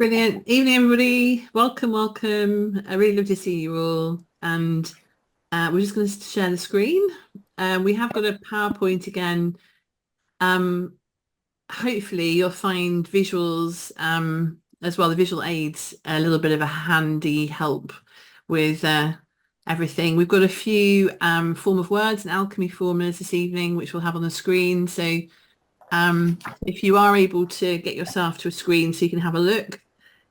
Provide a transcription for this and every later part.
Brilliant. Evening, everybody. Welcome, welcome. I really love to see you all. And we're just going to share the screen. We have got a PowerPoint again. Hopefully you'll find visuals as well, the visual aids, a little bit of a handy help with everything. We've got a few form of words and alchemy formulas this evening, which we'll have on the screen. So if you are able to get yourself to a screen so you can have a look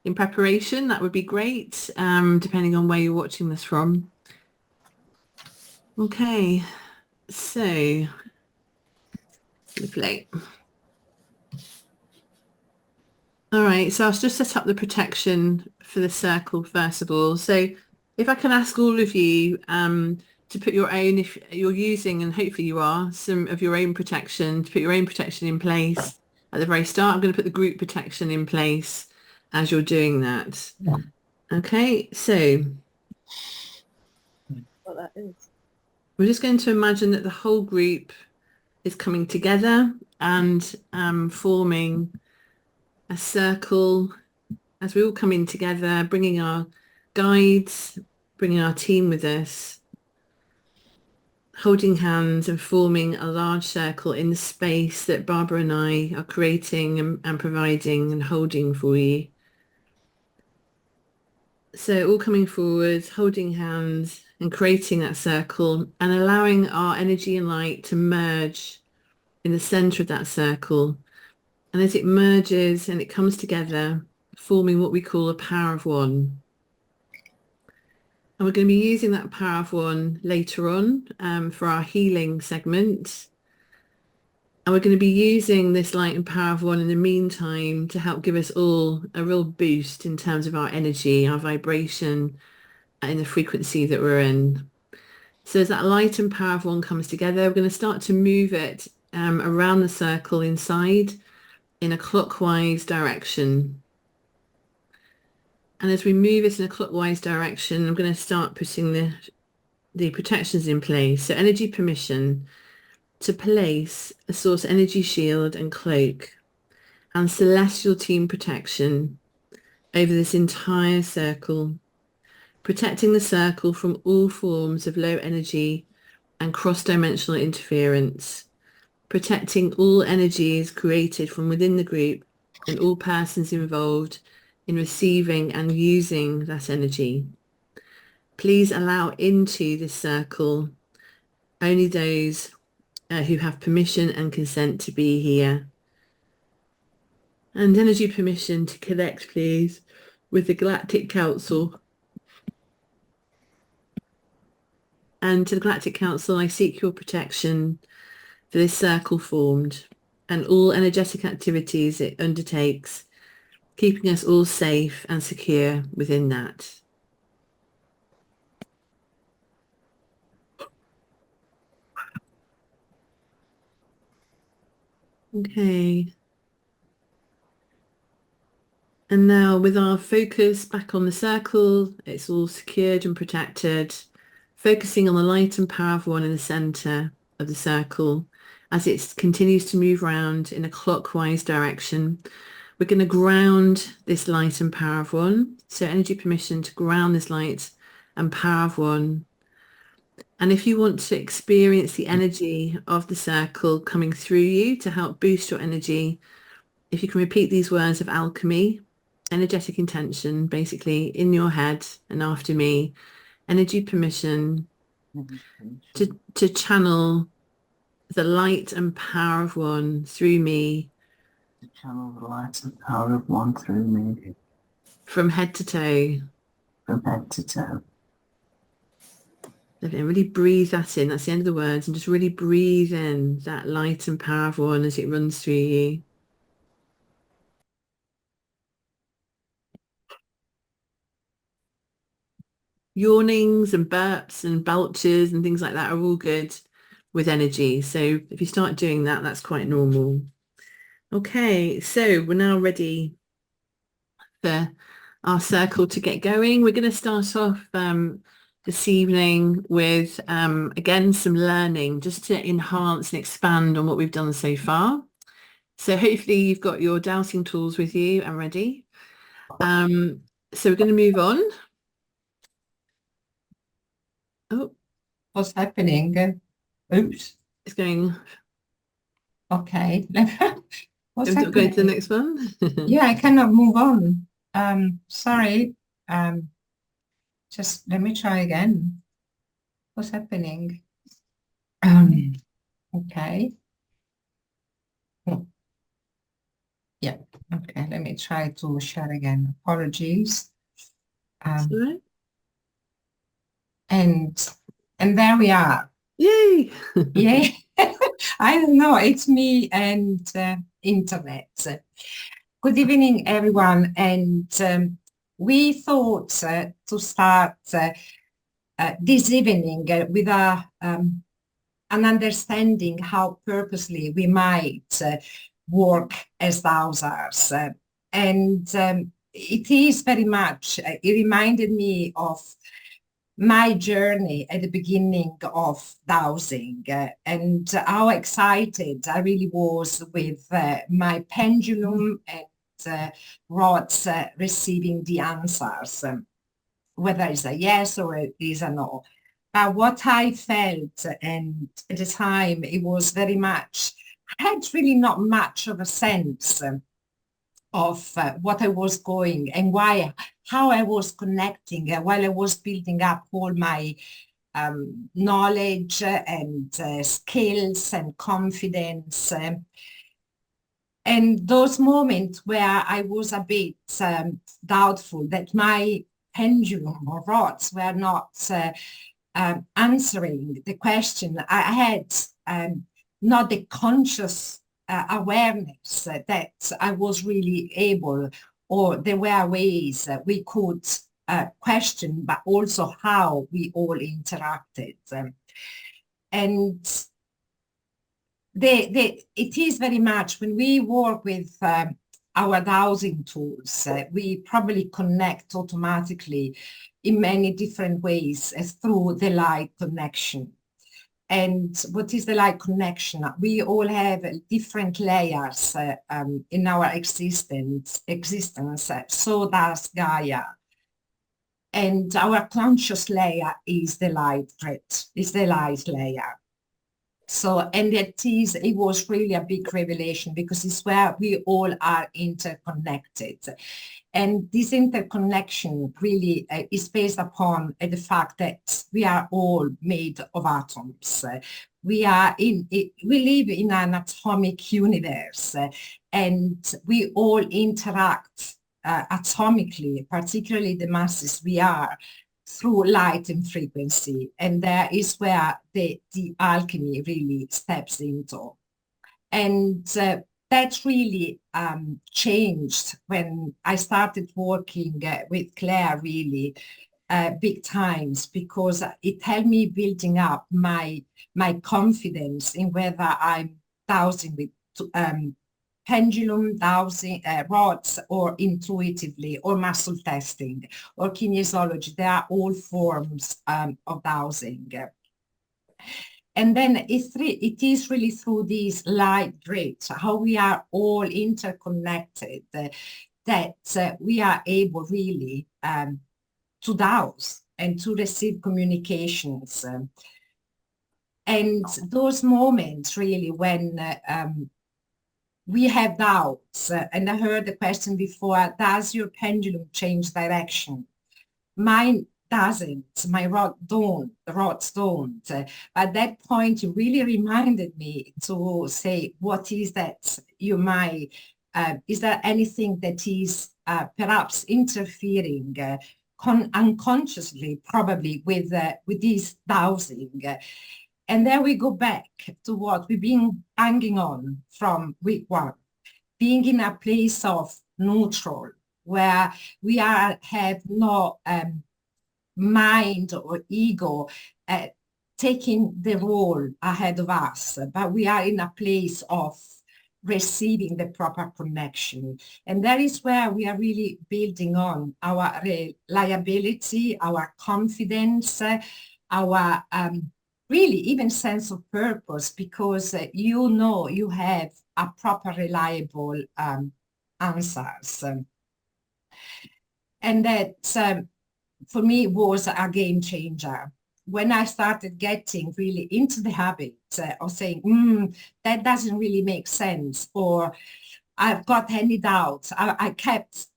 in preparation, that would be great, depending on where you're watching this from. Okay, so lovely. All right, so I'll just set up the protection for the circle first of all. So if I can ask all of you to put your own, if you're using, and hopefully you are, some of your own protection, to put your own protection in place at the very start. I'm going to put the group protection in place as you're doing that. Yeah. Okay, so what that is. We're just going to imagine that the whole group is coming together and forming a circle as we all come in together, bringing our guides, bringing our team with us, holding hands and forming a large circle in the space that Barbara and I are creating and providing and holding for you. So all coming forward, holding hands and creating that circle and allowing our energy and light to merge in the center of that circle. And as it merges and it comes together, forming what we call a power of one. And we're going to be using that power of one later on for our healing segment. And we're going to be using this light and power of one in the meantime to help give us all a real boost in terms of our energy, our vibration, and the frequency that we're in. So as that light and power of one comes together, we're going to start to move it around the circle inside in a clockwise direction. And as we move it in a clockwise direction, I'm going to start putting the protections in place. So energy permission to place a source energy shield and cloak and celestial team protection over this entire circle, protecting the circle from all forms of low energy and cross-dimensional interference, protecting all energies created from within the group and all persons involved in receiving and using that energy. Please allow into this circle only those who have permission and consent to be here. And energy permission to connect, please, with the Galactic Council. And to the Galactic Council, I seek your protection for this circle formed and all energetic activities it undertakes, keeping us all safe and secure within that. Okay. And now with our focus back on the circle, it's all secured and protected, focusing on the light and power of one in the center of the circle as it continues to move around in a clockwise direction. We're going to ground this light and power of one. So energy permission to ground this light and power of one. And if you want to experience the energy of the circle coming through you to help boost your energy, if you can repeat these words of alchemy, energetic intention, basically in your head and after me, energy permission to channel the light and power of one through me. To channel the light and power of one through me. From head to toe. From head to toe. And really breathe that in. That's the end of the words. And just really breathe in that light and power of one as it runs through you. Yawnings and burps and belches and things like that are all good with energy. So if you start doing that, that's quite normal. Okay, so we're now ready for our circle to get going. We're going to start off this evening with, again, some learning just to enhance and expand on what we've done so far. So hopefully you've got your dowsing tools with you and ready. So we're going to move on. Oh, What's happening? Oops. it's going. Okay. What's Going to the happening? next one. Yeah, I cannot move on. Sorry. Just let me try again. What's happening? Um, okay. Hmm. Yeah. Okay. Let me try to share again. Apologies. Um, Sorry. and and there we are. Yay! Yeah. I don't know. It's me and internet. Good evening, everyone. And we thought to start this evening with an understanding how purposely we might work as dowsers. And it is very much, it reminded me of my journey at the beginning of dowsing and how excited I really was with my pendulum and rods receiving the answers, whether it's a yes or it is a no. But what I felt, and at the time, it was very much, I had really not much of a sense of what I was going and why, how I was connecting while I was building up all my knowledge and skills and confidence. And those moments where I was a bit doubtful that my pendulum or rods were not answering the question, I had not the conscious awareness that I was really able, or there were ways we could question, but also how we all interacted. And it is very much when we work with our dowsing tools, we probably connect automatically in many different ways through the light connection. And what is the light connection? We all have different layers in our existence. So does Gaia. And our conscious layer is the light grid, is the light layer. So, and it was really a big revelation because it's where we all are interconnected. And this interconnection really is based upon the fact that we are all made of atoms. We live in an atomic universe and we all interact atomically, particularly the masses we are, through light and frequency. And there is where the alchemy really steps into. And that really changed when I started working with Claire really big times, because it helped me building up my confidence in whether I'm dowsing with pendulum dowsing rods or intuitively or muscle testing or kinesiology. They are all forms of dowsing. And then it is really through these light grids, how we are all interconnected, that we are able really to douse and to receive communications. And those moments really when we have doubts, and I heard the question before, does your pendulum change direction? Mine doesn't, my the rods don't. At that point, you really reminded me to say, what is that you might, is there anything that is perhaps interfering unconsciously, probably with this dowsing? And there we go back to what we've been hanging on from week one, being in a place of neutral, where we have no mind or ego taking the role ahead of us, but we are in a place of receiving the proper connection. And that is where we are really building on our reliability, our confidence, our really even sense of purpose, because you know you have a proper reliable answers. And that for me was a game changer. When I started getting really into the habit of saying, that doesn't really make sense, or I've got any doubts, I kept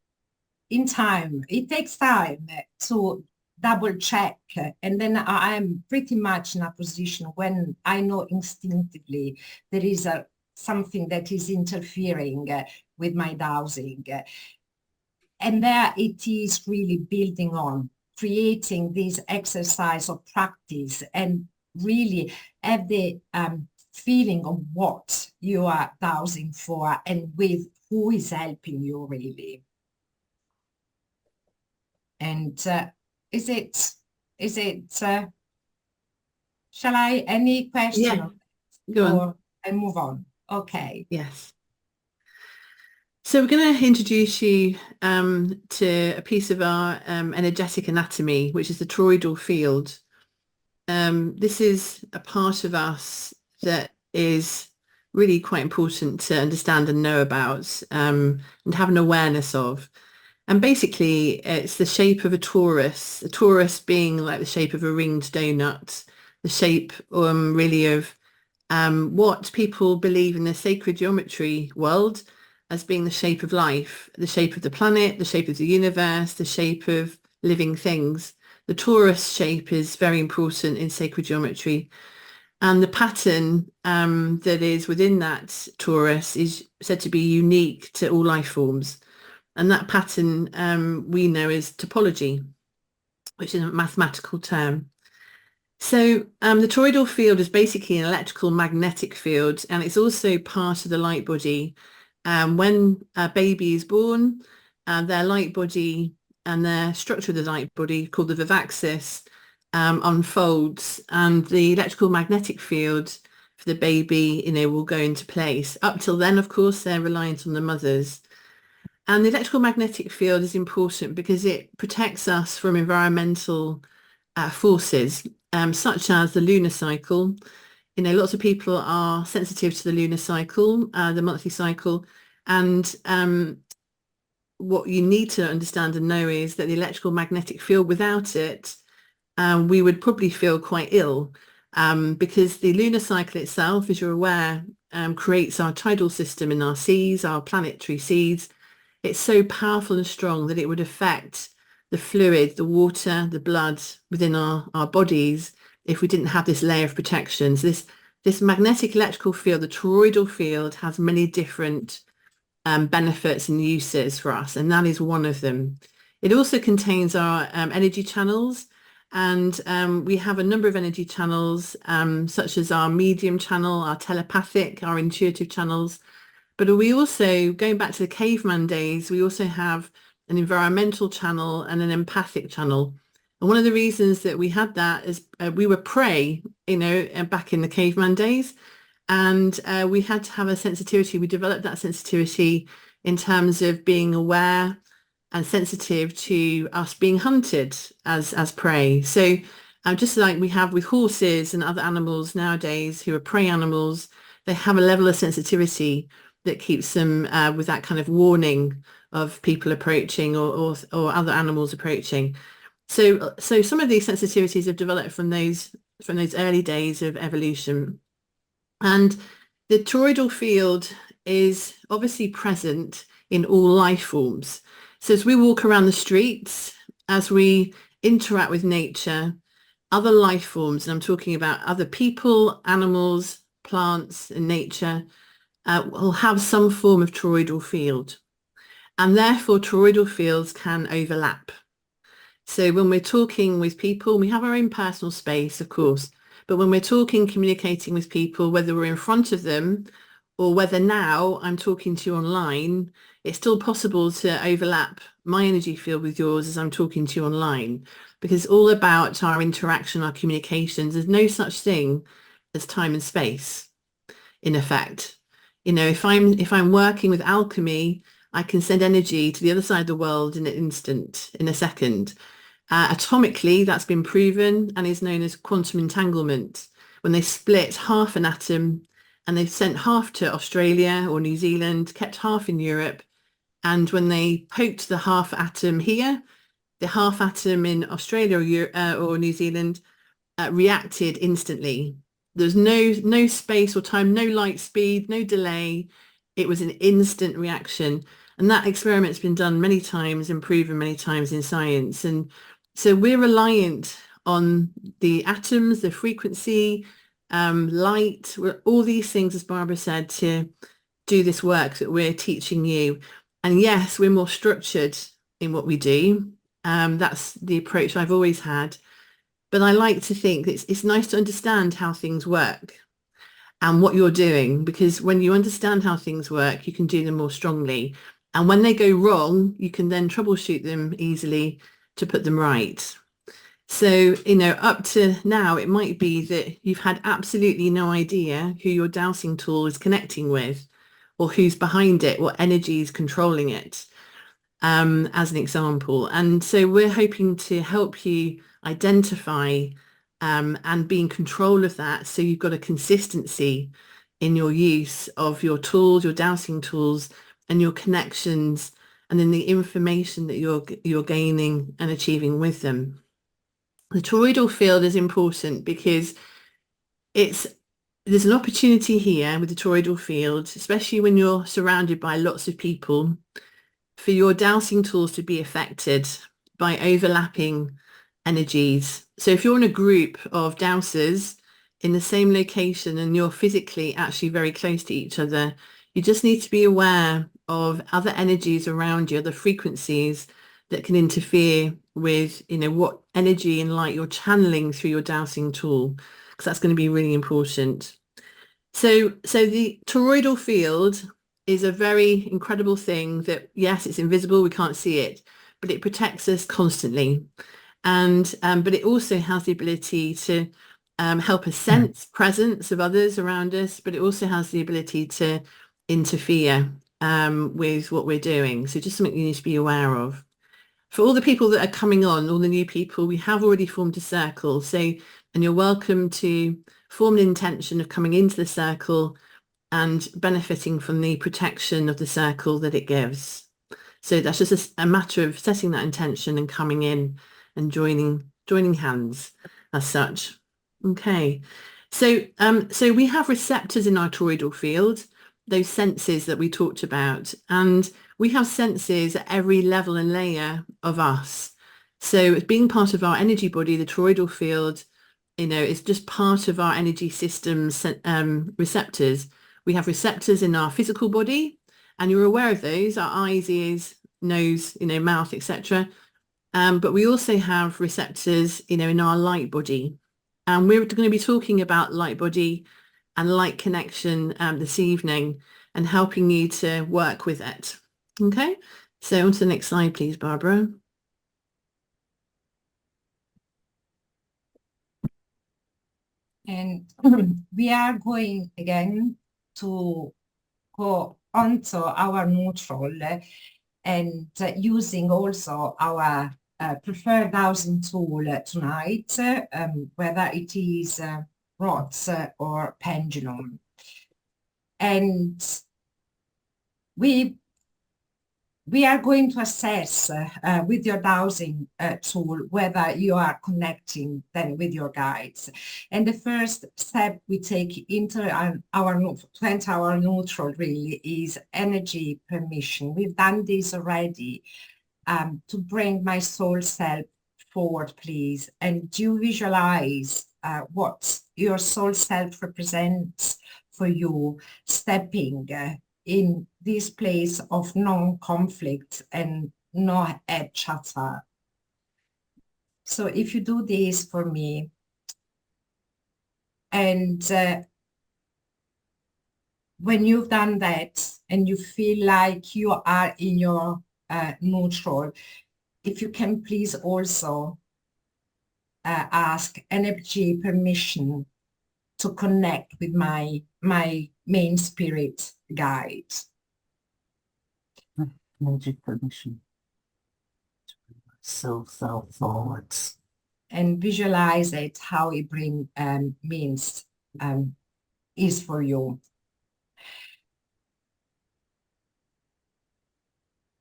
in time. It takes time to double check. And then I am pretty much in a position when I know instinctively there is something that is interfering with my dowsing. And there it is really building on, creating this exercise of practice and really have the feeling of what you are dowsing for and with who is helping you really. And is it, shall I, any question? Yeah, go on. Or I move on? Okay. Yes. So we're going to introduce you to a piece of our energetic anatomy, which is the toroidal field. This is a part of us that is really quite important to understand and know about and have an awareness of. And basically, it's the shape of a torus being like the shape of a ringed donut, the shape really of what people believe in the sacred geometry world as being the shape of life, the shape of the planet, the shape of the universe, the shape of living things. The torus shape is very important in sacred geometry. And the pattern that is within that torus is said to be unique to all life forms. And that pattern we know is topology, which is a mathematical term. So the toroidal field is basically an electrical magnetic field, and it's also part of the light body. When a baby is born, their light body and their structure of the light body, called the vivaxis, unfolds, and the electrical magnetic field for the baby, will go into place. Up till then, of course, they're reliant on the mothers. And the electrical magnetic field is important because it protects us from environmental forces, such as the lunar cycle. Lots of people are sensitive to the lunar cycle, the monthly cycle, and what you need to understand and know is that the electrical magnetic field, without it, we would probably feel quite ill, because the lunar cycle itself, as you're aware, creates our tidal system in our seas, our planetary seeds. It's so powerful and strong that it would affect the fluid, the water, the blood within our bodies if we didn't have this layer of protection. So this magnetic electrical field, the toroidal field, has many different benefits and uses for us, and that is one of them. It also contains our energy channels, and we have a number of energy channels, such as our medium channel, our telepathic, our intuitive channels. But we also, going back to the caveman days, we also have an environmental channel and an empathic channel. And one of the reasons that we had that is we were prey, back in the caveman days, and we had to have a sensitivity. We developed that sensitivity in terms of being aware and sensitive to us being hunted as prey. So just like we have with horses and other animals nowadays who are prey animals, they have a level of sensitivity that keeps them with that kind of warning of people approaching or other animals approaching. So some of these sensitivities have developed from those early days of evolution. And the toroidal field is obviously present in all life forms. So as we walk around the streets, as we interact with nature, other life forms, and I'm talking about other people, animals, plants, and nature, will have some form of toroidal field, and therefore toroidal fields can overlap. So when we're talking with people, we have our own personal space, of course, but when we're talking, communicating with people, whether we're in front of them or whether now I'm talking to you online, it's still possible to overlap my energy field with yours as I'm talking to you online, because it's all about our interaction, our communications. There's no such thing as time and space, in effect. If I'm working with alchemy, I can send energy to the other side of the world in an instant, in a second. Atomically, that's been proven and is known as quantum entanglement. When they split half an atom and they've sent half to Australia or New Zealand, kept half in Europe, And when they poked the half atom here, the half atom in Australia or New Zealand reacted instantly. There's no space or time, no light speed, no delay. It was an instant reaction. And that experiment's been done many times and proven many times in science. And so we're reliant on the atoms, the frequency, light, all these things, as Barbara said, to do this work that we're teaching you. And yes, we're more structured in what we do. That's the approach I've always had. But I like to think that it's nice to understand how things work and what you're doing, because when you understand how things work, you can do them more strongly. And when they go wrong, you can then troubleshoot them easily to put them right. So, up to now, it might be that you've had absolutely no idea who your dowsing tool is connecting with, or who's behind it, what energy is controlling it, as an example. And so we're hoping to help you identify and be in control of that, so you've got a consistency in your use of your tools, your dowsing tools, and your connections, and then the information that you're gaining and achieving with them. The toroidal field is important because there's an opportunity here with the toroidal field, especially when you're surrounded by lots of people, for your dowsing tools to be affected by overlapping energies. So if you're in a group of dowsers in the same location and you're physically actually very close to each other, you just need to be aware of other energies around you, other frequencies that can interfere with, what energy and light you're channeling through your dowsing tool, because that's going to be really important. So the toroidal field is a very incredible thing that, yes, it's invisible, we can't see it, but it protects us constantly. And but it also has the ability to help us sense presence of others around us, but it also has the ability to interfere with what we're doing. So just something you need to be aware of. For all the people that are coming on, all the new people, we have already formed a circle. So, and you're welcome to form an intention of coming into the circle and benefiting from the protection of the circle that it gives. So that's just a matter of setting that intention and coming in and joining hands as such. Okay. So we have receptors in our toroidal field, those senses that we talked about, and we have senses at every level and layer of us. So being part of our energy body, the toroidal field, is just part of our energy system's receptors. We have receptors in our physical body, and you're aware of those, our eyes, ears, nose, mouth, etc. But we also have receptors, in our light body. And we're going to be talking about light body and light connection this evening, and helping you to work with it. Okay, so on to the next slide, please, Barbara. And we are going again to go onto our neutral and using also our preferred dowsing tool tonight, whether it is rods or pendulum. And we are going to assess with your dowsing tool whether you are connecting then with your guides. And the first step we take into our neutral really is energy permission. We've done this already. To bring my soul self forward, please. And do you visualize what your soul self represents for you, stepping in this place of non-conflict and no head chatter. So if you do this for me, and when you've done that and you feel like you are in your neutral, if you can please also ask energy permission to connect with my main spirit guide. Energy permission to bring myself forwards. And visualize it, how it means is for you.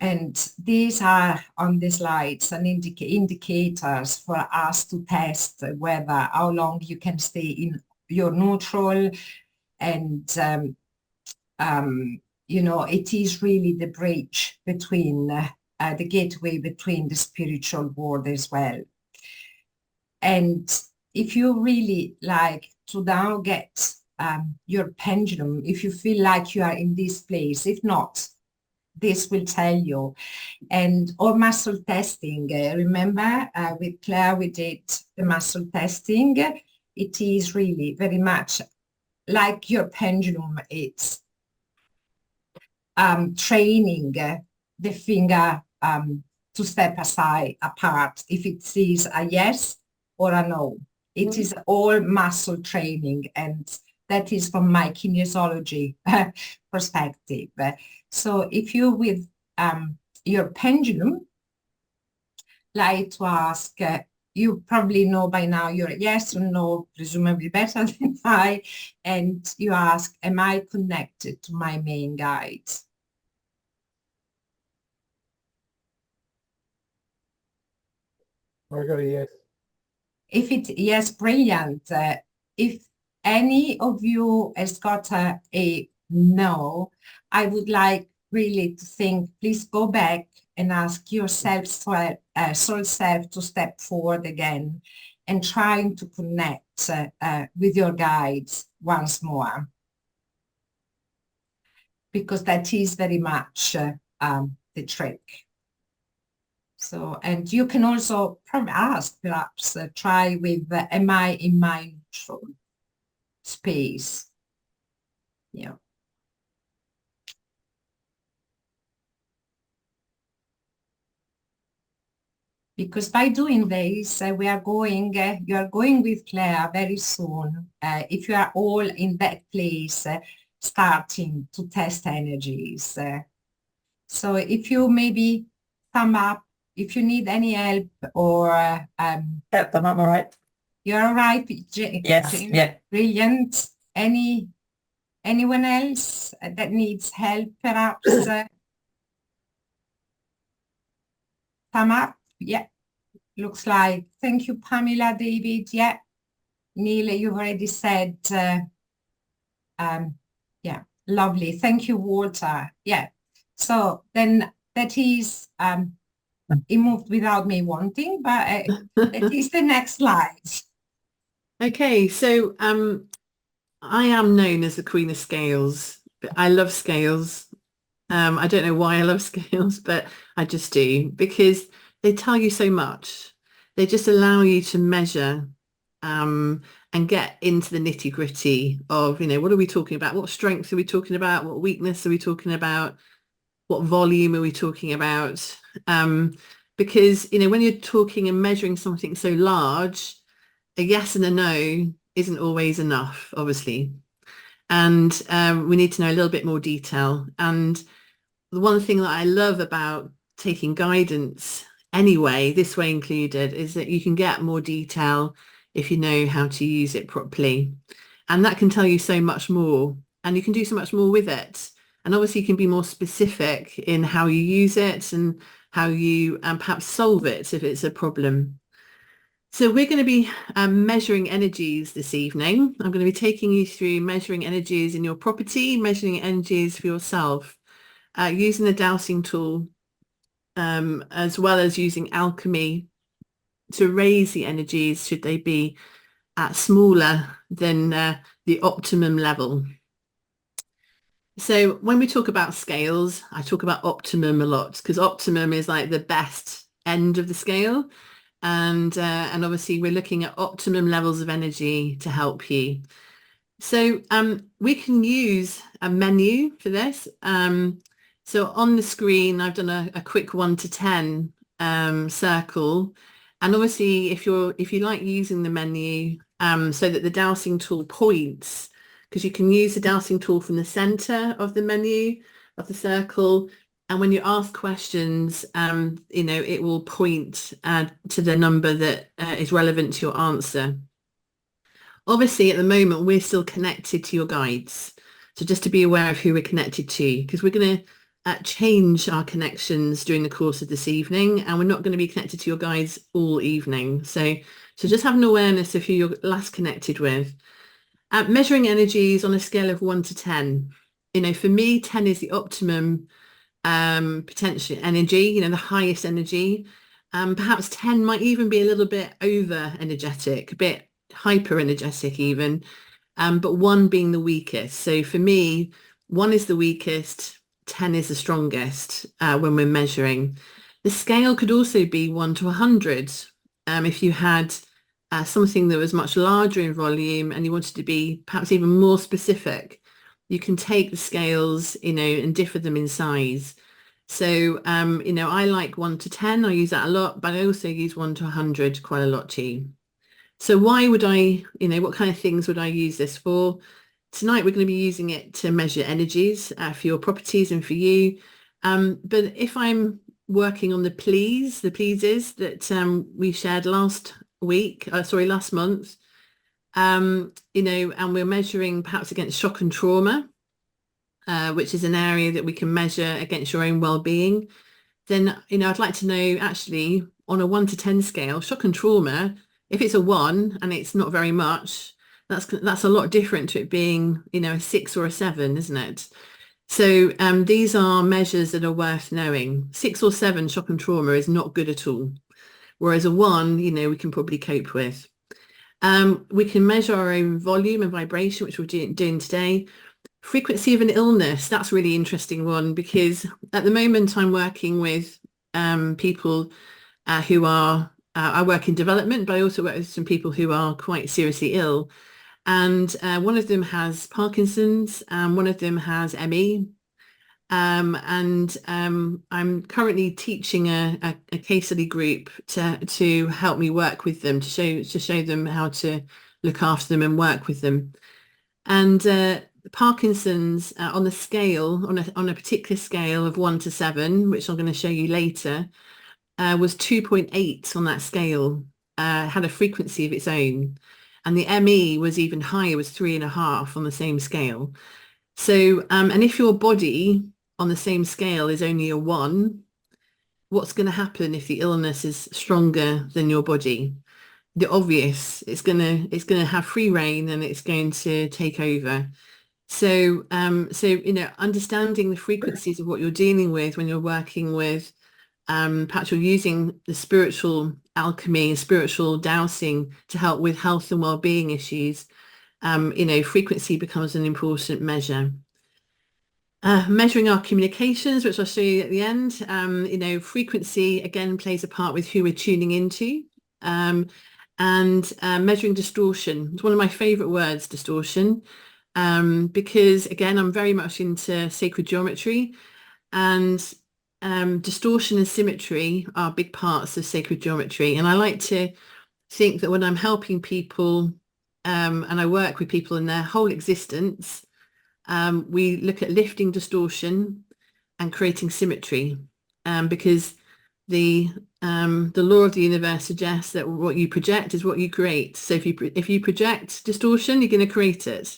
And these are on the slides and indicators for us to test whether how long you can stay in your neutral. And, you know, it is really the bridge between the gateway between the spiritual world as well. And if you really like to now get your pendulum, if you feel like you are in this place, if not, this will tell you. And or muscle testing, remember with Claire we did the muscle testing. It is really very much like your pendulum. It's training the finger to step aside apart if it sees a yes or a no. It is all muscle training, and that is from my kinesiology perspective. So if you with your pendulum like to ask, you probably know by now your yes or no, presumably better than I, and you ask, am I connected to my main guides? I got a yes. If it, yes, brilliant. If any of you has got a no, I would like really to think, please go back and ask yourself, soul self to step forward again and trying to connect with your guides once more. Because that is very much the trick. So, and you can also probably ask, perhaps, try with, am I in my neutral space? Yeah. Because by doing this, we are going, you are going with Claire very soon. If you are all in that place, starting to test energies. So if you maybe thumb up, if you need any help or Yep, I'm all right. you're all right, Yes, Jane? yeah. Brilliant. Anyone else that needs help, perhaps? Thumb up. Yeah. Looks like. Thank you, Pamela, David. Yeah. Neil, you've already said. Yeah. Lovely. Thank you, Walter. Yeah. So then that is it moved without me wanting, but it is the next slide. Okay, so I am known as the Queen of Scales. But I love scales. I don't know why I love scales, but I just do because they tell you so much. They just allow you to measure and get into the nitty gritty of, you know, what are we talking about? What strengths are we talking about? What weakness are we talking about? What volume are we talking about? Because, you know, when you're talking and measuring something so large, a yes and a no isn't always enough, obviously. And we need to know a little bit more detail. And the one thing that I love about taking guidance anyway, this way included, is that you can get more detail if you know how to use it properly. And that can tell you so much more, and you can do so much more with it. And obviously you can be more specific in how you use it and how you perhaps solve it if it's a problem. So we're going to be measuring energies this evening. I'm going to be taking you through measuring energies in your property, measuring energies for yourself, using the dowsing tool, as well as using alchemy to raise the energies should they be at smaller than the optimum level. So when we talk about scales, I talk about optimum a lot because optimum is like the best end of the scale. And obviously we're looking at optimum levels of energy to help you. So we can use a menu for this. So on the screen, I've done a quick 1 to 10 circle. And obviously, if you like using the menu so that the dowsing tool points, because you can use the dowsing tool from the center of the menu of the circle. And when you ask questions, you know, it will point to the number that is relevant to your answer. Obviously, at the moment, we're still connected to your guides. So just to be aware of who we're connected to, because we're going to change our connections during the course of this evening, and we're not going to be connected to your guides all evening. So just have an awareness of who you're last connected with. Measuring energies on a scale of 1 to 10. For me, 10 is the optimum potential energy, the highest energy. Perhaps 10 might even be a little bit over energetic, a bit hyper energetic even, but 1 being the weakest. So for me, 1 is the weakest, 10 is the strongest when we're measuring. The scale could also be 1 to 100. If you had something that was much larger in volume and you wanted to be perhaps even more specific, you can take the scales, and differ them in size. So, I like 1 to 10. I use that a lot, but I also use 1 to 100 quite a lot too. So why would I, what kind of things would I use this for? Tonight, we're going to be using it to measure energies for your properties and for you. But if I'm working on the pleases that we shared last month, and we're measuring perhaps against shock and trauma, which is an area that we can measure against your own well-being, then, I'd like to know actually on a 1 to 10 scale, shock and trauma, if it's a 1 and it's not very much, that's a lot different to it being, a 6 or a 7, isn't it? So these are measures that are worth knowing. 6 or 7 shock and trauma is not good at all. Whereas a 1, we can probably cope with. We can measure our own volume and vibration, which we're doing today. Frequency of an illness, that's a really interesting one, because at the moment I'm working with people who are, I work in development, but I also work with some people who are quite seriously ill. And one of them has Parkinson's, one of them has ME. And I'm currently teaching a case study group to help me work with them, to show them how to look after them and work with them. And Parkinson's on the scale, on a particular scale of 1 to 7, which I'm going to show you later, was 2.8 on that scale, had a frequency of its own. And the ME was even higher, was 3.5 on the same scale. So, and if your body on the same scale is only a 1, what's going to happen if the illness is stronger than your body? The obvious, it's going to have free reign and it's going to take over. So, understanding the frequencies of what you're dealing with when you're working with, perhaps you're using the spiritual alchemy, spiritual dowsing to help with health and well-being issues, frequency becomes an important measure. Measuring our communications, which I'll show you at the end, frequency again plays a part with who we're tuning into. And measuring distortion. It's one of my favorite words, distortion, because again, I'm very much into sacred geometry, and distortion and symmetry are big parts of sacred geometry. And I like to think that when I'm helping people and I work with people in their whole existence, we look at lifting distortion and creating symmetry, because the law of the universe suggests that what you project is what you create. So if you project distortion, you're going to create it.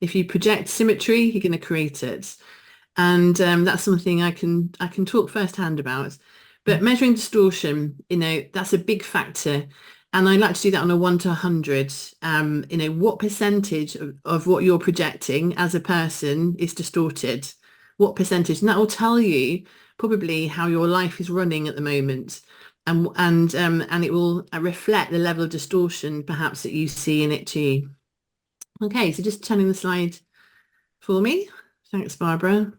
If you project symmetry, you're going to create it. And that's something I can talk firsthand about. But measuring distortion, that's a big factor. And I like to do that on a 1 to 100. What percentage of what you're projecting as a person is distorted? What percentage? And that will tell you probably how your life is running at the moment. And it will reflect the level of distortion perhaps that you see in it too. Okay, so just turning the slide for me. Thanks, Barbara.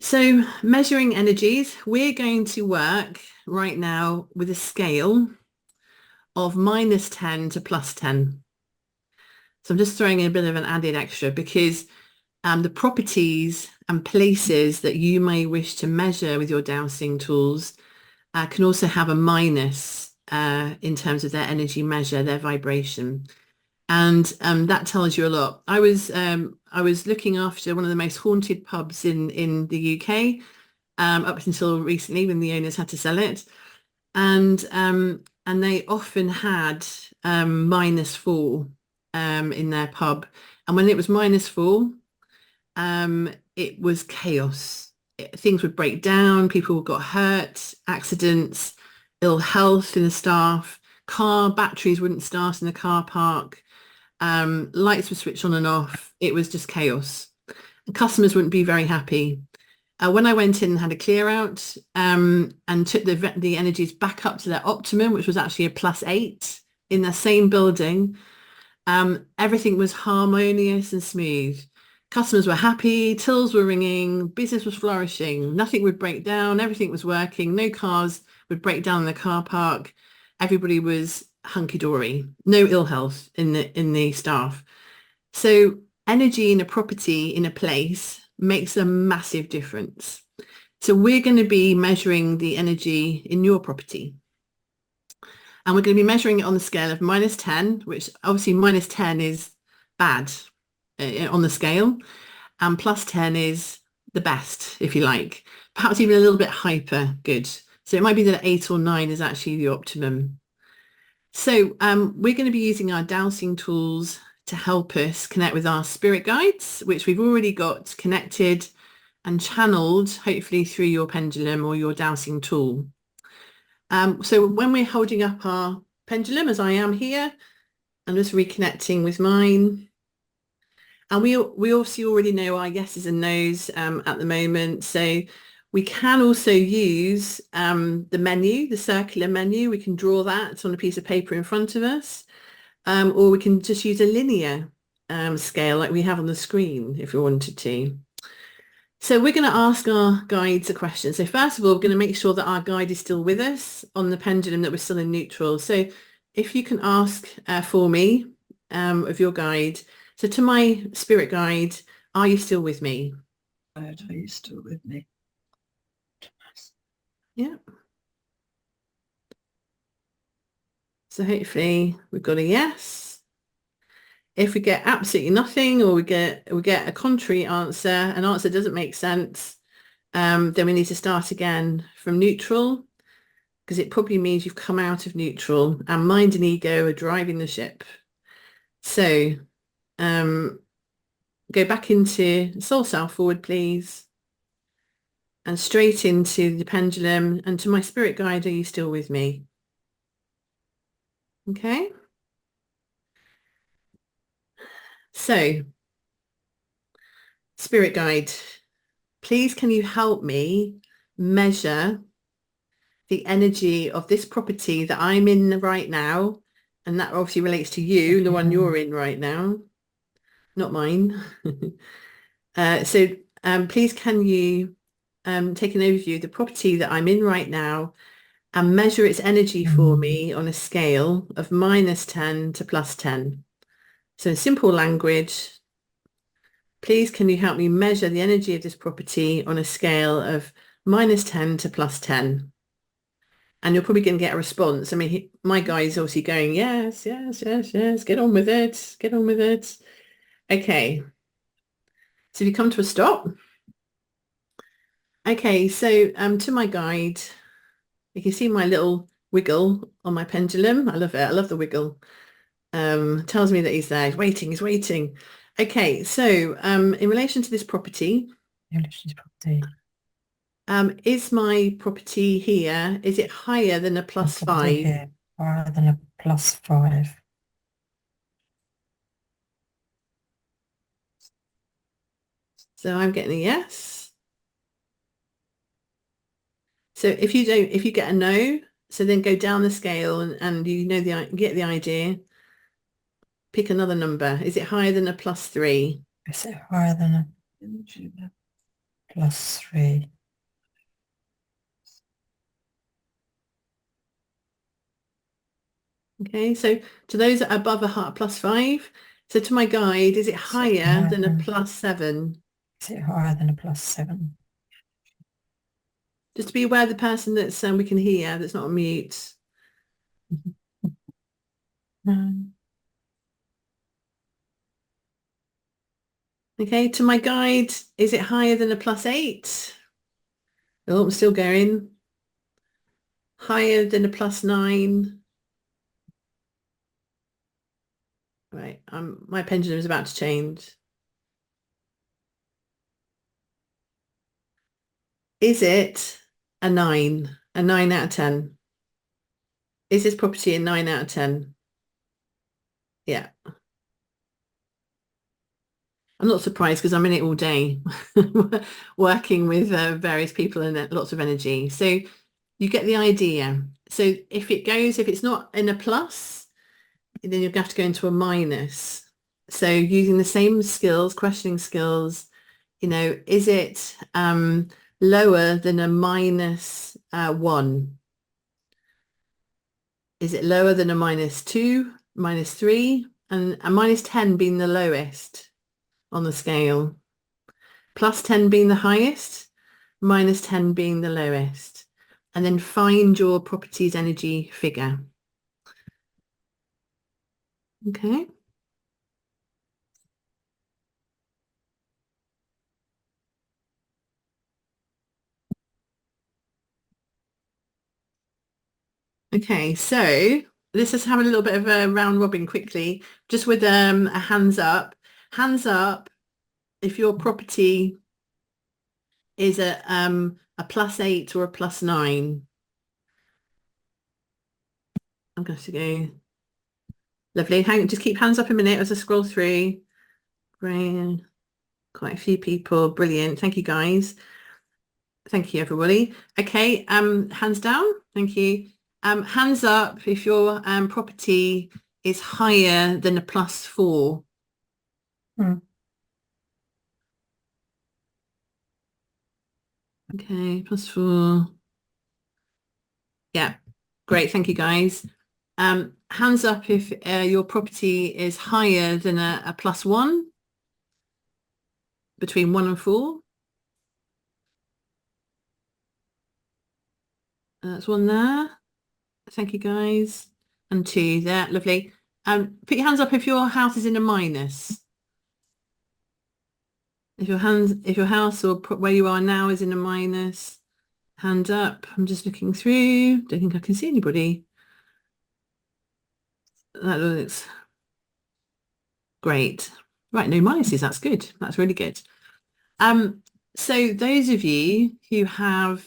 So measuring energies, we're going to work right now with a scale of -10 to +10. So I'm just throwing in a bit of an added extra because the properties and places that you may wish to measure with your dowsing tools can also have a minus in terms of their energy measure, their vibration. And that tells you a lot. I was looking after one of the most haunted pubs in the UK up until recently when the owners had to sell it. And they often had -4 in their pub. And when it was -4, it was chaos. Things would break down, people got hurt, accidents, ill health in the staff, car batteries wouldn't start in the car park, lights were switched on and off. It was just chaos. And customers wouldn't be very happy. When I went in and had a clear out and took the energies back up to their optimum, which was actually a +8 in the same building, everything was harmonious and smooth. Customers were happy, tills were ringing, business was flourishing, nothing would break down, everything was working, no cars would break down in the car park. Everybody was hunky-dory, no ill health in the staff. So energy in a property, in a place, makes a massive difference. So we're going to be measuring the energy in your property. And we're going to be measuring it on the scale of -10, which obviously -10 is bad on the scale, and +10 is the best, if you like, perhaps even a little bit hyper good. So it might be that 8 or 9 is actually the optimum. So we're going to be using our dowsing tools to help us connect with our spirit guides, which we've already got connected and channeled, hopefully through your pendulum or your dowsing tool. So when we're holding up our pendulum, as I am here, I'm just reconnecting with mine. And we obviously already know our yeses and nos at the moment. So we can also use the menu, the circular menu. We can draw that on a piece of paper in front of us. Or we can just use a linear scale like we have on the screen if we wanted to. So we're going to ask our guides a question. So first of all, we're going to make sure that our guide is still with us on the pendulum, that we're still in neutral. So if you can ask for me of your guide. So to my spirit guide, are you still with me? Are you still with me? Yeah. So hopefully we've got a yes. If we get absolutely nothing, or we get a contrary answer, an answer doesn't make sense, then we need to start again from neutral, because it probably means you've come out of neutral and mind and ego are driving the ship. So go back into soul self forward, please, and straight into the pendulum, and to my spirit guide, are you still with me? Okay. So, spirit guide, please can you help me measure the energy of this property that I'm in right now? And that obviously relates to you, the one you're in right now, not mine. So please can you take an overview of the property that I'm in right now and measure its energy for me on a scale of -10 to +10. So in simple language, please can you help me measure the energy of this property on a scale of -10 to +10? And you're probably going to get a response. I mean, my guy is obviously going, yes, yes, yes, yes, get on with it, get on with it. Okay. So if you come to a stop. Okay, so to my guide, you can see my little wiggle on my pendulum. I love it. I love the wiggle. Tells me that he's there. He's waiting. He's waiting. Okay, so in relation to this property, is my property here? Is it higher than a +5? Here, higher than a +5. So I'm getting a yes. So if you get a no, so then go down the scale and you know get the idea. Pick another number. Is it higher than a +3? Is it higher than a +3? Okay, so to those that are above a +5, so to my guide, is it higher than a +7? Is it higher than a +7? Just to be aware of the person that's we can hear, that's not on mute. No. Okay, to my guide, is it higher than a +8? Oh, I'm still going. Higher than a +9? Right, my pendulum is about to change. Is it a 9? A 9 out of 10? Is this property a 9 out of 10? Yeah. I'm not surprised because I'm in it all day working with various people and lots of energy. So you get the idea. So if it's not in a plus, then you're going to have to go into a minus. So using the same skills, questioning skills, is it lower than a minus 1? Is it lower than a minus 2, minus 3, and a minus 10 being the lowest on the scale? Plus 10 being the highest, minus 10 being the lowest. And then find your properties energy figure. Okay. Okay, so let's just have a little bit of a round robin quickly, just with a hands up. Hands up if your property is a +8 or a +9. I'm going to go. Lovely. Just keep hands up a minute as I scroll through. Great. Quite a few people. Brilliant. Thank you, guys. Thank you, everybody. Okay, hands down. Thank you. Hands up if your property is higher than a +4. Okay, +4. Yeah, great. Thank you, guys. Hands up if your property is higher than a +1, between 1 and 4. That's 1 there. Thank you, guys. And 2 there. Lovely. Put your hands up if your house is in a minus. If your house or where you are now is in a minus, hand up. I'm just looking through. Don't think I can see anybody. That looks great. Right, no minuses. That's good. That's really good. So those of you who have,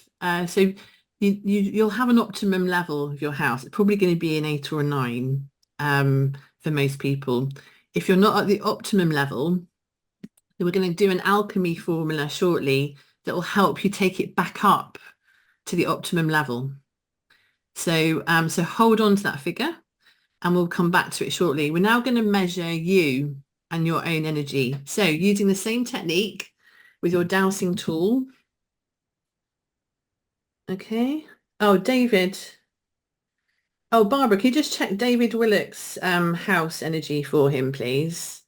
you'll have an optimum level of your house. It's probably going to be an 8 or a 9 for most people. If you're not at the optimum level, we're going to do an alchemy formula shortly that will help you take it back up to the optimum level. So, so hold on to that figure and we'll come back to it shortly. We're now going to measure you and your own energy. So using the same technique with your dowsing tool. Okay. Oh, David. Oh, Barbara, can you just check David Willock's house energy for him, please?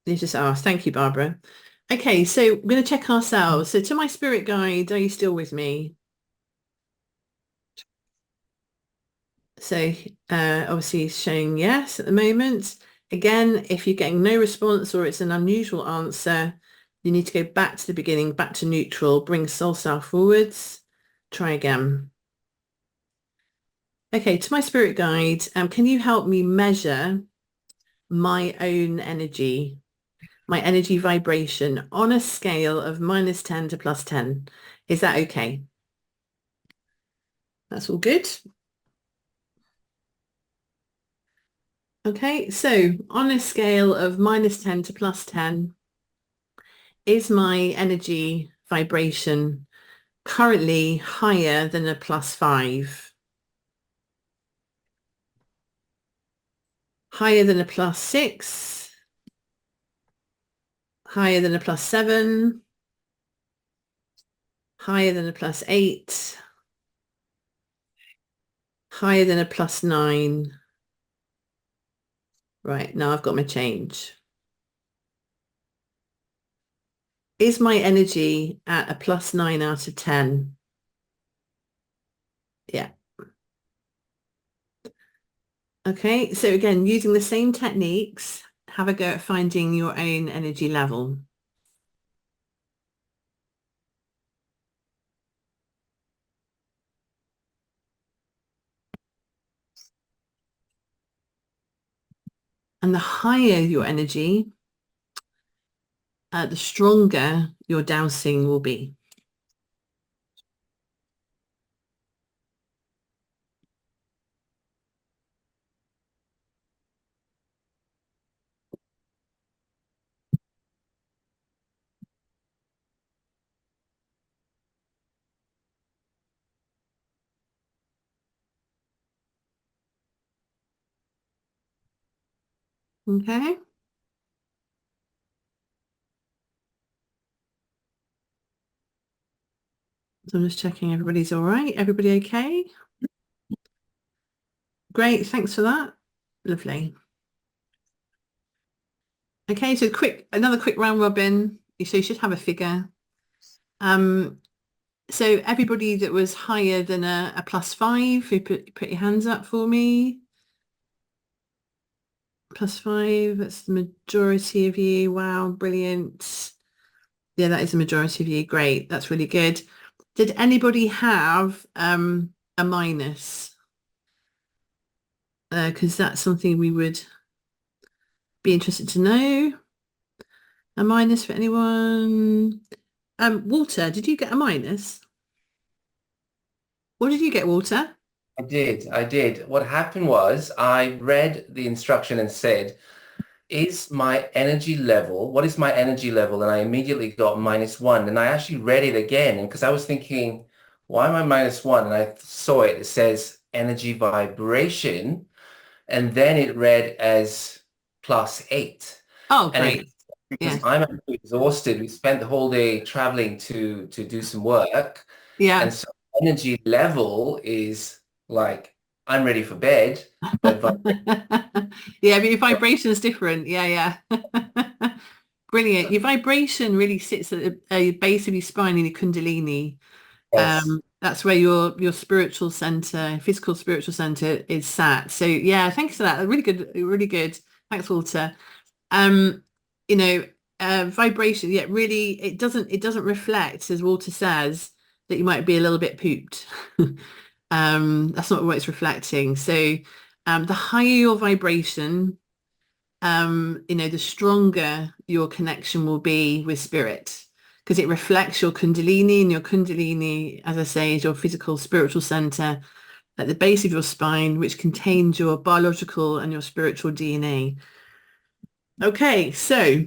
You just asked. Thank you, Barbara. Okay, so we're going to check ourselves. So to my spirit guide, are you still with me? So obviously he's showing yes at the moment. Again, if you're getting no response or it's an unusual answer, you need to go back to the beginning, back to neutral, bring soul self forwards. Try again. Okay, to my spirit guide, can you help me measure my own energy, my energy vibration on a scale of -10 to +10? Is that okay? That's all good. Okay, so on a scale of -10 to +10, is my energy vibration currently higher than a +5? Higher than a +6? Higher than a +7? Higher than a +8? Higher than a +9? Right, now I've got my change. Is my energy at a +9 out of 10? Yeah. Okay, so again, using the same techniques, have a go at finding your own energy level. And the higher your energy, the stronger your dowsing will be. Okay. So I'm just checking everybody's all right. Everybody okay? Great, thanks for that. Lovely. Okay, so another quick round robin. So you should have a figure. So everybody that was higher than a +5, who put your hands up for me. +5, that's the majority of you. Wow, brilliant. Yeah, that is the majority of you. Great, that's really good. Did anybody have a minus? Because that's something we would be interested to know. A minus for anyone? Walter, did you get a minus? What did you get, Walter? I did. What happened was I read the instruction and said, what is my energy level? And I immediately got -1. And I actually read it again. And because I was thinking, why am I -1? And I saw it. It says energy vibration. And then it read as +8. Oh, And great. because Yeah. I'm actually exhausted. We spent the whole day traveling to do some work. Yeah. And so energy level is like, I'm ready for bed. But Yeah, but your vibration is different. Yeah. Brilliant. Your vibration really sits at the base of your spine in your Kundalini. yes. That's where your spiritual center, physical spiritual center is sat. So yeah, thanks for that. Really good, really good. Thanks, Walter. You know, vibration, yeah, really, it doesn't reflect, as Walter says, that you might be a little bit pooped. That's not what it's reflecting. So the higher your vibration, the stronger your connection will be with spirit, because it reflects your Kundalini, and your Kundalini, as I say, is your physical spiritual center at the base of your spine, which contains your biological and your spiritual DNA. Okay, so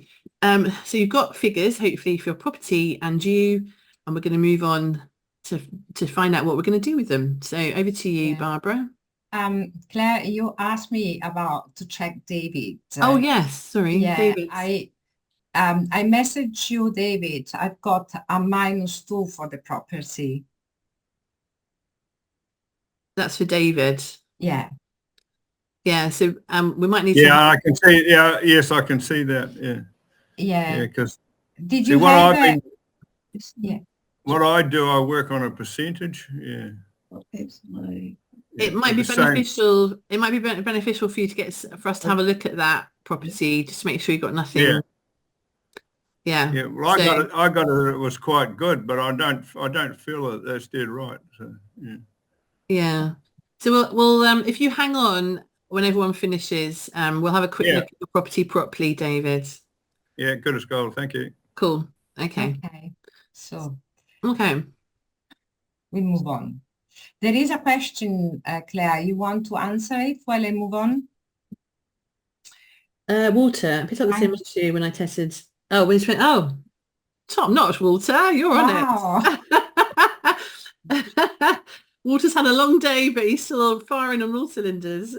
you've got figures, hopefully, for your property and you, and we're going to move on to find out what we're going to do with them. So over to you, Yeah. Barbara. Claire, you asked me to check David. Oh yes, sorry, yeah, David. I messaged you, David. I've got a -2 for the property. That's for David. Yeah. Yeah, so we might need to. Yeah, I can see. Yeah, yes, I can see that. Yeah. Yeah. Because Did you have yeah. what I do, I work on a percentage. Yeah. It might be beneficial. It might be beneficial for you to for us to have a look at that property, just to make sure you've got nothing. Yeah. Yeah. Yeah. Well, I got it. It was quite good, but I don't feel that that's dead right. So yeah. Yeah. So we'll if you hang on when everyone finishes, we'll have a quick look at your property properly, David. Yeah, good as gold. Thank you. Cool. Okay. Okay. So okay. We move on. There is a question, Claire. You want to answer it while I move on? Walter, I picked up the same issue when I tested. Oh, when it's top notch, Walter. You're on it. Walter's had a long day, but he's still firing on all cylinders.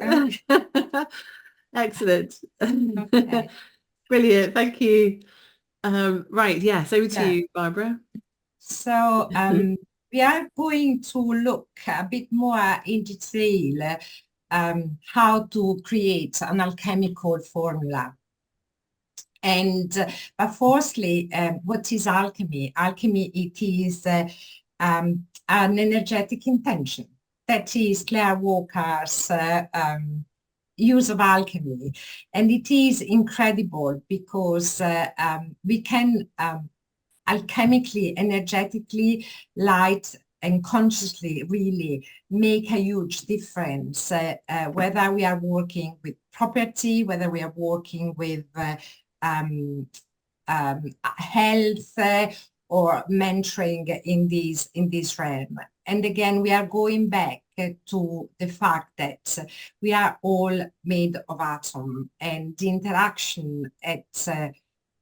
Excellent. Okay. Brilliant. Thank you. Right. Yes. Over to you, Barbara. So we are going to look a bit more in detail how to create an alchemical formula. And but firstly, what is alchemy? Alchemy, it is an energetic intention. That is Claire Walker's use of alchemy. And it is incredible because we can alchemically, energetically, light and consciously really make a huge difference, whether we are working with property, whether we are working with health or mentoring in this realm. And again, we are going back to the fact that we are all made of atom, and the interaction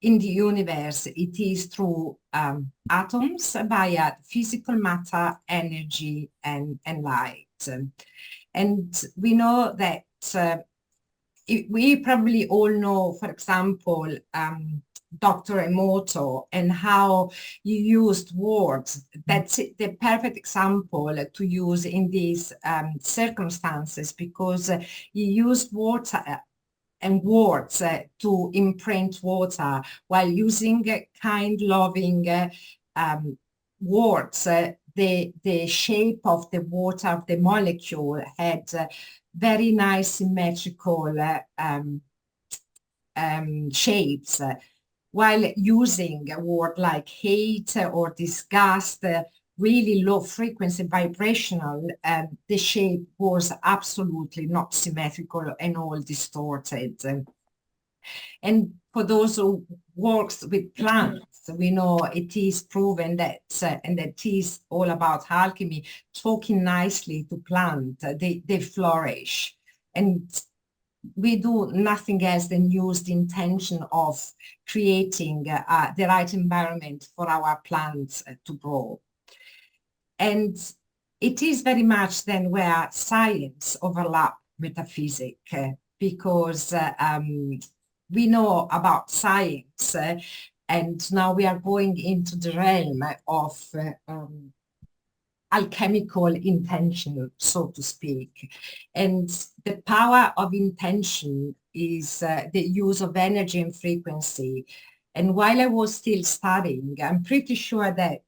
in the universe, it is through atoms via physical matter, energy, and light. And we know that we probably all know, for example, Dr. Emoto, and how you used words. That's the perfect example to use in these circumstances, because you used water and words to imprint water, while using kind, loving words. The shape of the water, of the molecule, had very nice symmetrical shapes, while using a word like hate or disgust, really low frequency vibrational, the shape was absolutely not symmetrical and all distorted. And for those who works with plants, we know it is proven that, and that is all about alchemy, talking nicely to plant, they flourish. And we do nothing else than use the intention of creating the right environment for our plants to grow. And it is very much then where science overlap metaphysics, because we know about science, and now we are going into the realm of alchemical intention, so to speak. And the power of intention is the use of energy and frequency. And while I was still studying, I'm pretty sure that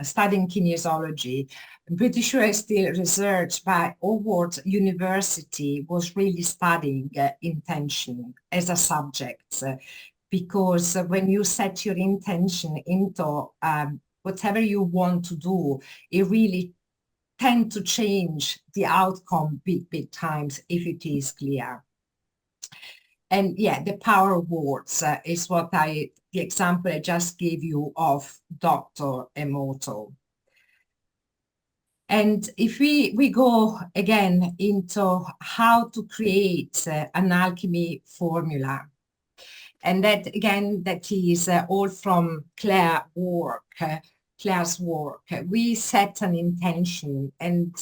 studying kinesiology, I'm pretty sure I still research, but Howard University was really studying intention as a subject, because when you set your intention into whatever you want to do, it really tends to change the outcome big times if it is clear. And yeah, the power of words is what the example I just gave you of Dr. Emoto. And if we go again into how to create an alchemy formula, and that again, that is all from Claire's work. We set an intention, and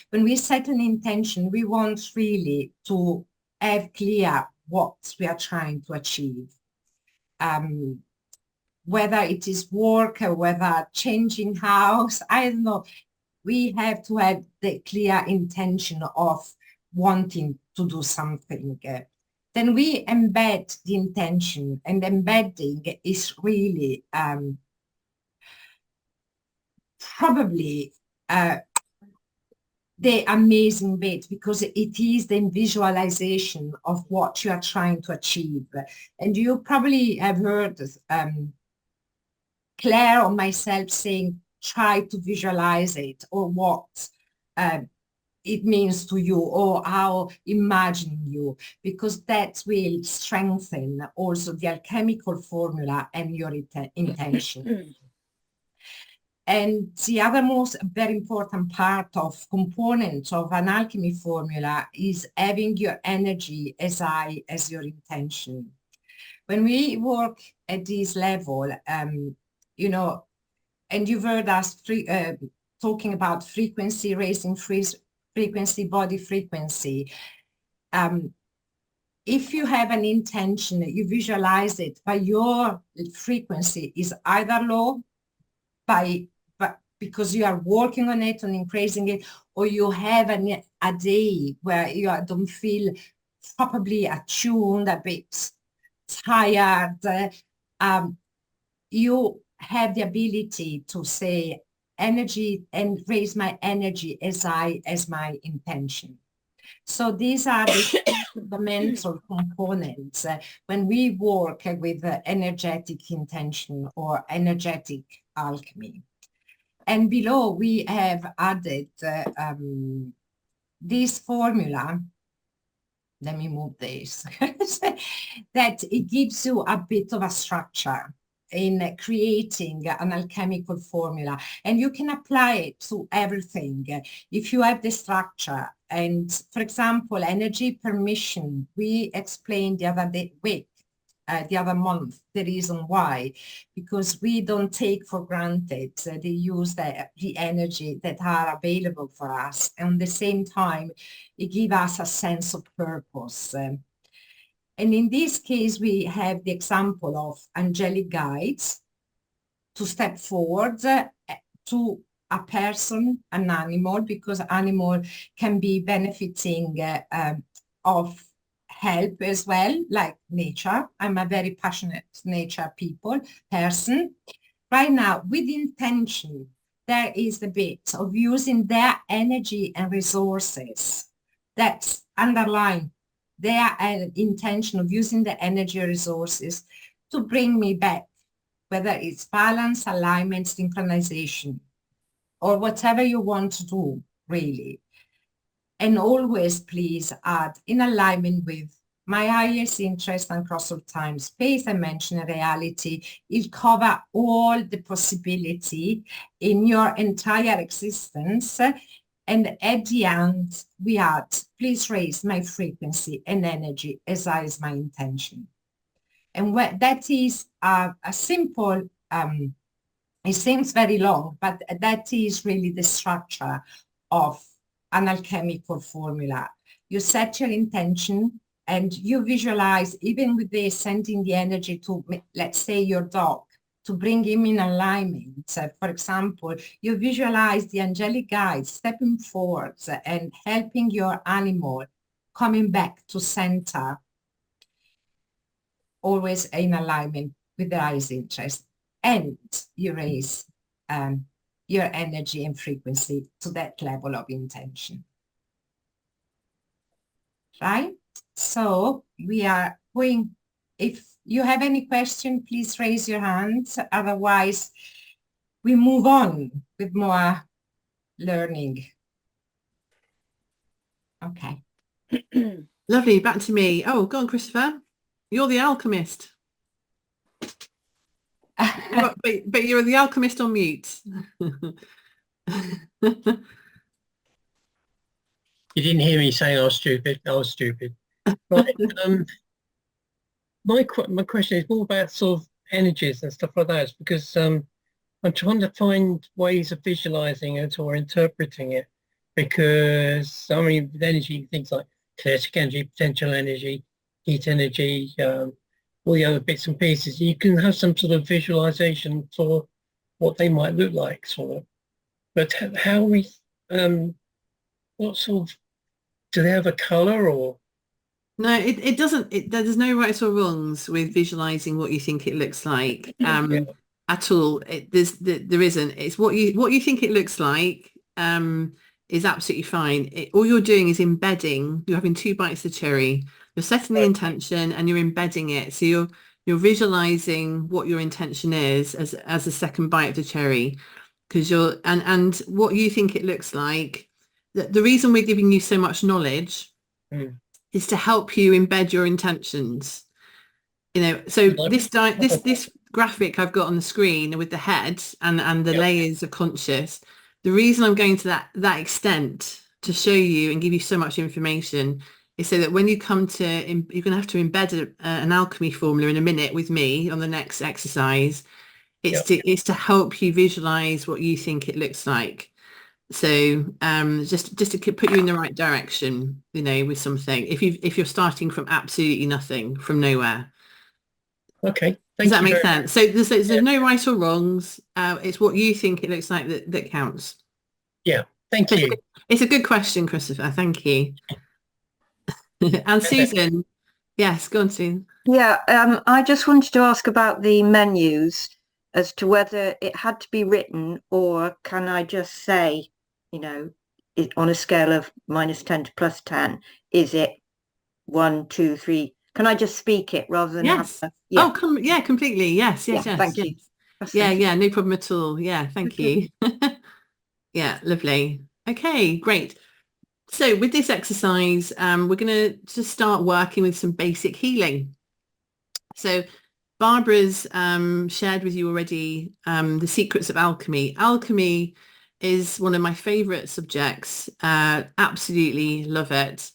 when we set an intention, we want really to have clear what we are trying to achieve. Whether it is work or whether changing house, I don't know. We have to have the clear intention of wanting to do something. Then we embed the intention, and embedding is really probably the amazing bit, because it is the visualization of what you are trying to achieve. And you probably have heard Claire or myself saying, try to visualize it, or what it means to you, or how imagining you, because that will strengthen also the alchemical formula and your intention. And the other most very important part of component of an alchemy formula is having your energy as high as your intention. When we work at this level, you know, and you've heard us talking about frequency, raising frequency, body frequency. If you have an intention, you visualize it, but your frequency is either low because you are working on it and increasing it, or you have a day where you don't feel properly attuned, a bit tired, you have the ability to say energy and raise my energy as high as my intention. So these are the fundamental components when we work with energetic intention or energetic alchemy. And below we have added this formula let me move this, that it gives you a bit of a structure in creating an alchemical formula, and you can apply it to everything. If you have the structure, and for example, energy permission, we explained the other week, the other month, the reason why, because we don't take for granted the use the energy that are available for us. And at the same time, it gives us a sense of purpose. And in this case, we have the example of angelic guides to step forward to a person, an animal, because animal can be benefiting of help as well, like nature. I'm a very passionate nature person. Right now, with intention, there is the bit of using their energy and resources that's underlying their intention of using the energy and resources to bring me back, whether it's balance, alignment, synchronization, or whatever you want to do, really. And always please add in alignment with my highest interest and cross of time, space, dimension, and reality. It covers all the possibility in your entire existence. And at the end, we add, please raise my frequency and energy as high as my intention. And that is a simple, it seems very long, but that is really the structure of an alchemical formula. You set your intention and you visualize, even with this, sending the energy to, let's say, your dog, to bring him in alignment. For example, you visualize the angelic guides stepping forward and helping your animal coming back to center, always in alignment with the highest interest. And you raise your energy and frequency to that level of intention. Right? So we are going, if you have any question, please raise your hand. Otherwise, we move on with more learning. Okay. Lovely. Back to me. Oh, go on, Christopher. You're the alchemist. But you're the alchemist on mute. You didn't hear me saying I was stupid. I was stupid. Right. My question is more about sort of energies and stuff like that, because I'm trying to find ways of visualizing it or interpreting it, because I mean, with energy, things like kinetic energy, potential energy, heat energy, all the other bits and pieces, you can have some sort of visualization for what they might look like, sort of. But how we, what sort of, do they have a color or? No, it doesn't. There's no rights or wrongs with visualizing what you think it looks like at all. There isn't. It's what you think it looks like is absolutely fine. All you're doing is embedding. You're having two bites of cherry. You're setting the intention and you're embedding it. So you're visualizing what your intention is as a second bite of the cherry, because and what you think it looks like. The reason we're giving you so much knowledge is to help you embed your intentions. You know, so this graphic I've got on the screen with the head and the layers of conscious. The reason I'm going to that extent to show you and give you so much information is so that when you come to, you're going to have to embed an alchemy formula in a minute with me on the next exercise. It's to help you visualize what you think it looks like. So just to put you in the right direction, you know, with something. If you're starting from absolutely nothing, from nowhere. Okay. Does that make sense? So there's no right or wrongs. It's what you think it looks like that counts. Yeah. Thank you. It's a good question, Christopher. Thank you. And Susan, yes, go on, Susan. Yeah, I just wanted to ask about the menus, as to whether it had to be written, or can I just say, you know, on a scale of -10 to +10, is it 1, 2, 3? Can I just speak it rather than yes? Yeah. Oh, completely. Yes. Thank you. Yeah, no problem at all. Yeah, thank you. Yeah, lovely. Okay, great. So with this exercise, we're going to just start working with some basic healing. So Barbara's shared with you already the secrets of alchemy. Alchemy is one of my favorite subjects. Absolutely love it.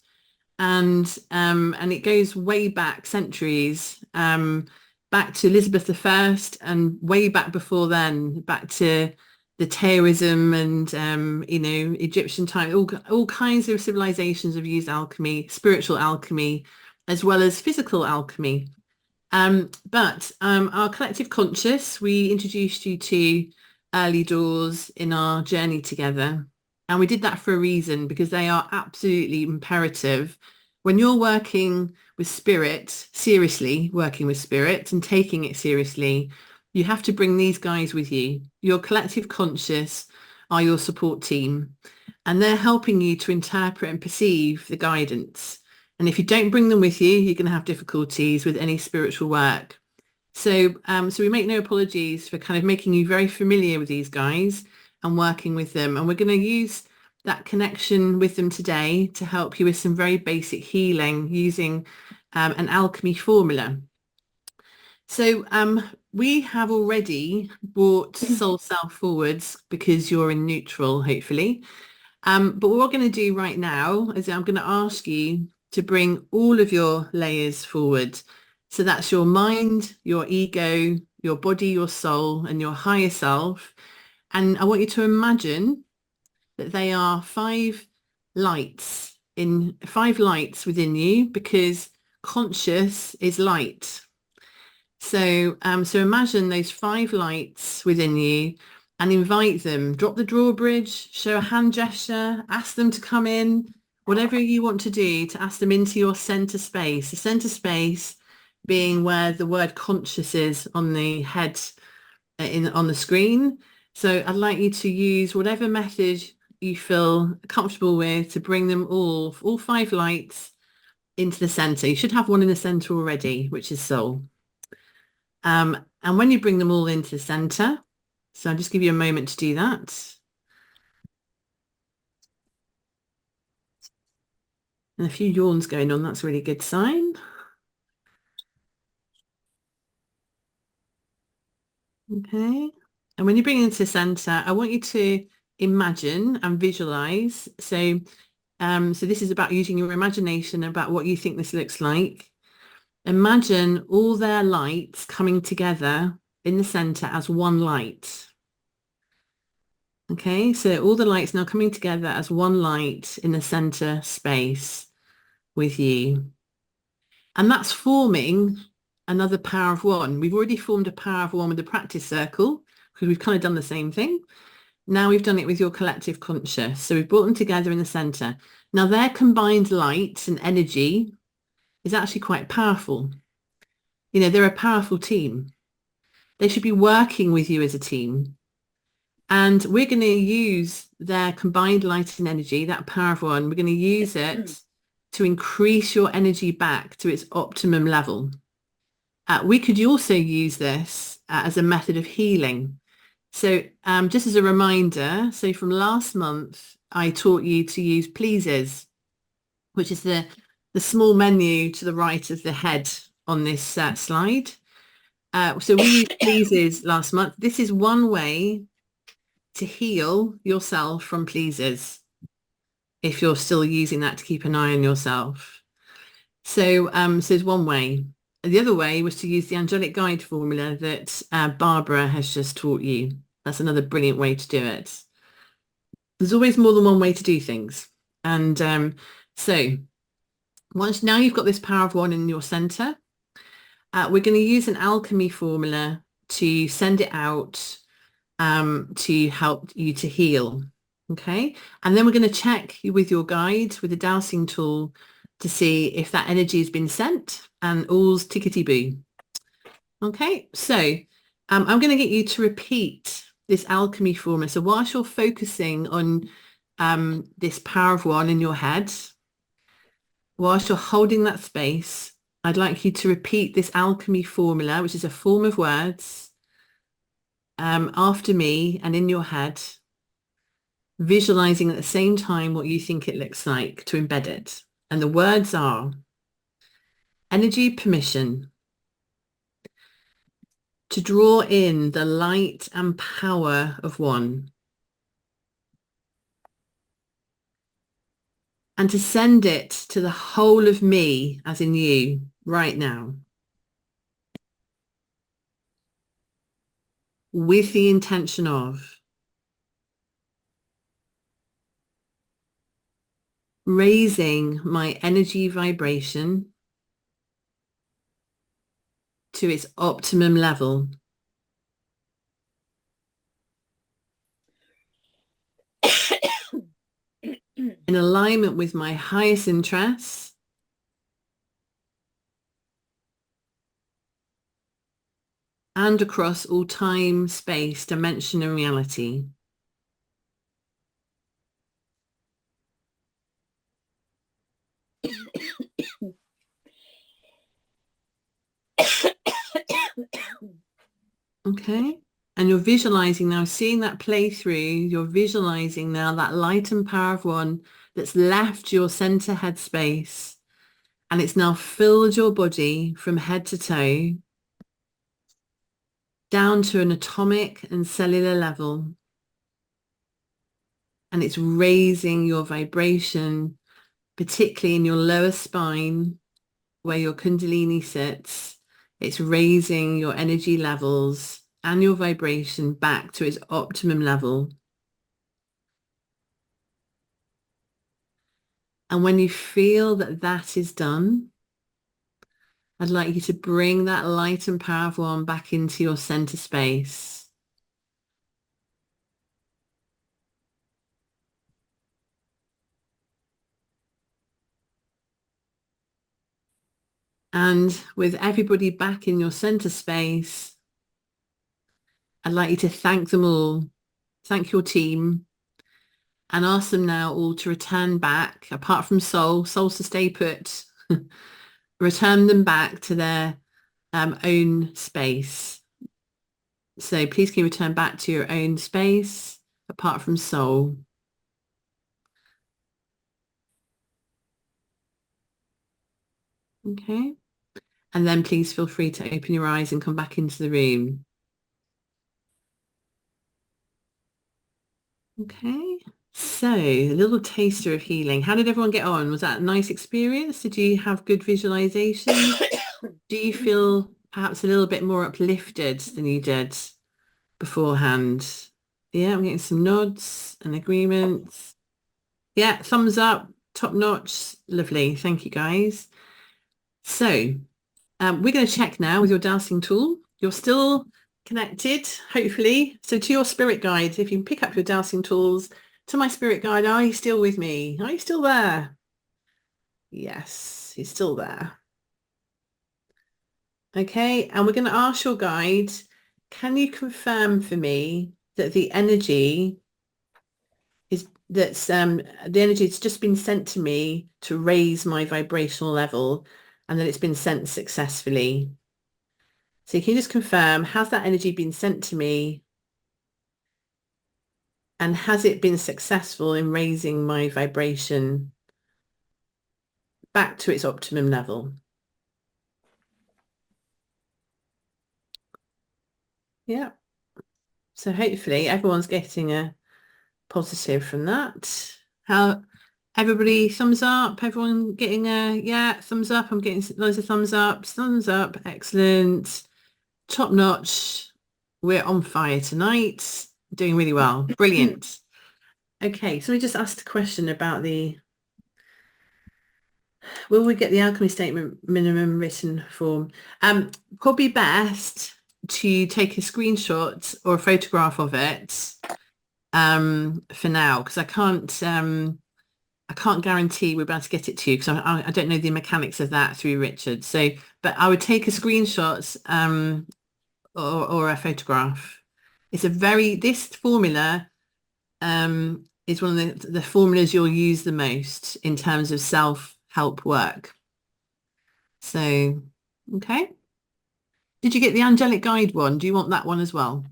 And it goes way back centuries, back to Elizabeth I and way back before then, back to the Taoism and Egyptian time. All kinds of civilizations have used alchemy, spiritual alchemy, as well as physical alchemy. But our collective conscious, we introduced you to early doors in our journey together. And we did that for a reason, because they are absolutely imperative. When you're working with spirit, seriously working with spirit and taking it seriously, you have to bring these guys with you. Your collective conscious are your support team, and they're helping you to interpret and perceive the guidance. And if you don't bring them with you, you're going to have difficulties with any spiritual work. So we make no apologies for kind of making you very familiar with these guys and working with them. And we're going to use that connection with them today to help you with some very basic healing using an alchemy formula. So we have already brought soul self forwards because you're in neutral, hopefully. But what we're going to do right now is I'm going to ask you to bring all of your layers forward. So that's your mind, your ego, your body, your soul, and your higher self. And I want you to imagine that they are five lights within you, because conscious is light. So imagine those five lights within you and invite them. Drop the drawbridge, show a hand gesture, ask them to come in, whatever you want to do to ask them into your center space. The center space being where the word conscious is on the head on the screen. So I'd like you to use whatever method you feel comfortable with to bring them all five lights into the center. You should have one in the center already, which is soul. And when you bring them all into the center, so I'll just give you a moment to do that. And a few yawns going on, that's a really good sign. Okay. And when you bring it into the center, I want you to imagine and visualize. So this is about using your imagination about what you think this looks like. Imagine all their lights coming together in the center as one light. Okay, so all the lights now coming together as one light in the center space with you. And that's forming another power of one. We've already formed a power of one with the practice circle, because we've kind of done the same thing. Now we've done it with your collective conscious. So we've brought them together in the center. Now their combined light and energy is actually quite powerful. You know, they're a powerful team. They should be working with you as a team. And we're going to use their combined light and energy, that power of one, we're going to use it to increase your energy back to its optimum level. We could also use this as a method of healing. So just as a reminder, so from last month, I taught you to use pleases, which is the small menu to the right of the head on this slide. So we used pleases last month. This is one way to heal yourself from pleases, if you're still using that to keep an eye on yourself. So there's one way. The other way was to use the angelic guide formula that Barbara has just taught you. That's another brilliant way to do it. There's always more than one way to do things. And so once now you've got this power of one in your center, we're going to use an alchemy formula to send it out to help you to heal. Okay. And then we're going to check with your guide with the dowsing tool to see if that energy has been sent and all's tickety-boo. Okay. So I'm going to get you to repeat this alchemy formula. So whilst you're focusing on this power of one in your head, whilst you're holding that space, I'd like you to repeat this alchemy formula, which is a form of words, after me and in your head. visualizing at the same time what you think it looks like to embed it. And the words are energy permission to draw in the light and power of one, and to send it to the whole of me, as in you, right now, with the intention of raising my energy vibration to its optimum level. In alignment with my highest interests and across all time, space, dimension, and reality. Okay. And you're visualizing now, seeing that play through, you're visualizing now that light and power of one that's left your center headspace, and it's now filled your body from head to toe down to an atomic and cellular level. And it's raising your vibration, particularly in your lower spine where your Kundalini sits. It's raising your energy levels and your vibration back to its optimum level. And when you feel that that is done, I'd like you to bring that light and power of one back into your center space. And with everybody back in your center space, I'd like you to thank them all, thank your team, and ask them now all to return back, apart from souls to stay put, return them back to their own space. So please can you return back to your own space, apart from soul. Okay. And then please feel free to open your eyes and come back into the room. Okay, so a little taster of healing. How did everyone get on? Was that a nice experience? Did you have good visualization? Do you feel perhaps a little bit more uplifted than you did beforehand? Yeah, I'm getting some nods and agreements. Yeah, thumbs up, top notch. Lovely. Thank you, guys. So we're going to check now with your dowsing tool. You're still connected, hopefully. So to your spirit guide, if you can pick up your dowsing tools, to my spirit guide, are you still with me? Are you still there? Yes, he's still there. Okay, and we're going to ask your guide, can you confirm for me that the energy is the energy that's just been sent to me to raise my vibrational level, and that it's been sent successfully? So can you just confirm, has that energy been sent to me? And has it been successful in raising my vibration back to its optimum level? Yeah. So hopefully everyone's getting a positive from that. How everybody, thumbs up, everyone getting a, yeah, thumbs up. I'm getting loads of thumbs up, excellent. Top notch. We're on fire tonight. Doing really well. Brilliant. Okay, so we just asked a question about will we get the alchemy statement minimum written form? Probably best to take a screenshot or a photograph of it for now, because I can't guarantee we're about to get it to you, because I don't know the mechanics of that through Richard. So, but I would take a screenshot or a photograph. It's this formula is one of the formulas you'll use the most in terms of self-help work. So, okay. Did you get the angelic guide one? Do you want that one as well?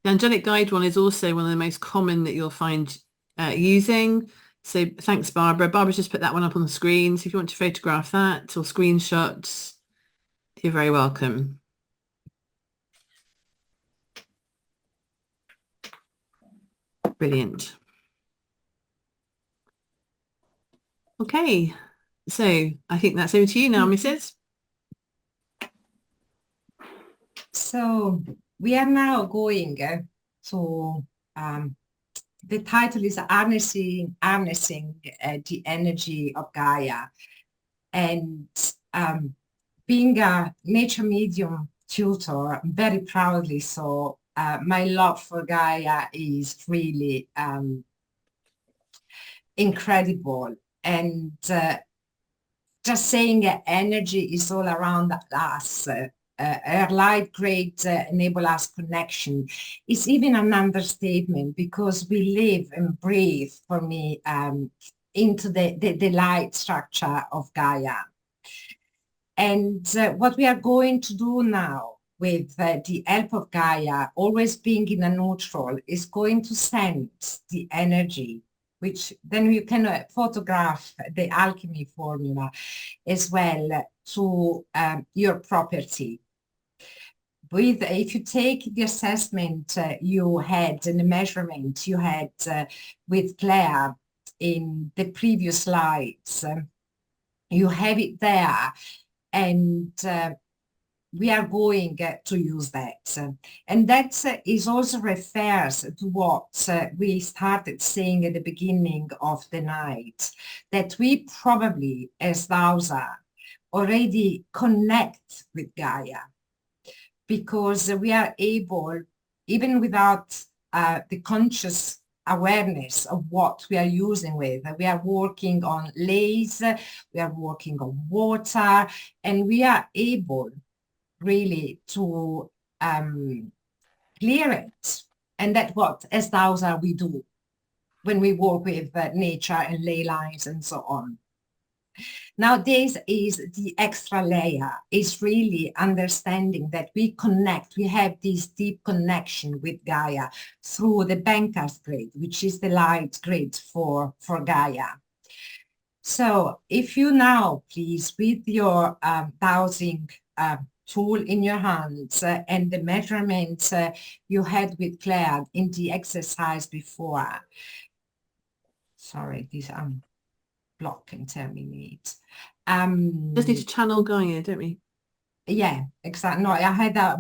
The angelic guide one is also one of the most common that you'll find using. So thanks, Barbara. Barbara's just put that one up on the screen. So if you want to photograph that or screenshots, you're very welcome. Brilliant. Okay, so I think that's over to you now, Mrs. So we are now going to the title is harnessing the energy of Gaia, and being a nature medium tutor, very proudly so, my love for Gaia is really incredible. And just saying energy is all around us. Her light grades enable us connection. It's even an understatement because we live and breathe, for me, into the light structure of Gaia. And what we are going to do now with the help of Gaia, always being in a neutral, is going to send the energy, which then you can photograph the alchemy formula as well, to your property. If you take the assessment you had and the measurement you had with Claire in the previous slides, you have it there, and we are going to use that. And that is also refers to what we started saying at the beginning of the night, that we probably, as Dowser, already connect with Gaia, because we are able, even without the conscious awareness of what we are using with. We are working on lace, we are working on water, and we are able really to clear it. And that's what, as Dowser, we do when we work with nature and ley lines and so on. Now, this is the extra layer, is really understanding that we connect, we have this deep connection with Gaia through the banker's grid, which is the light grid for Gaia. So if you now, please, with your dowsing tool in your hands and the measurements you had with Claire in the exercise before, sorry, these block and terminate. Just need to channel Gaia, don't we? Yeah, exactly. No, I had a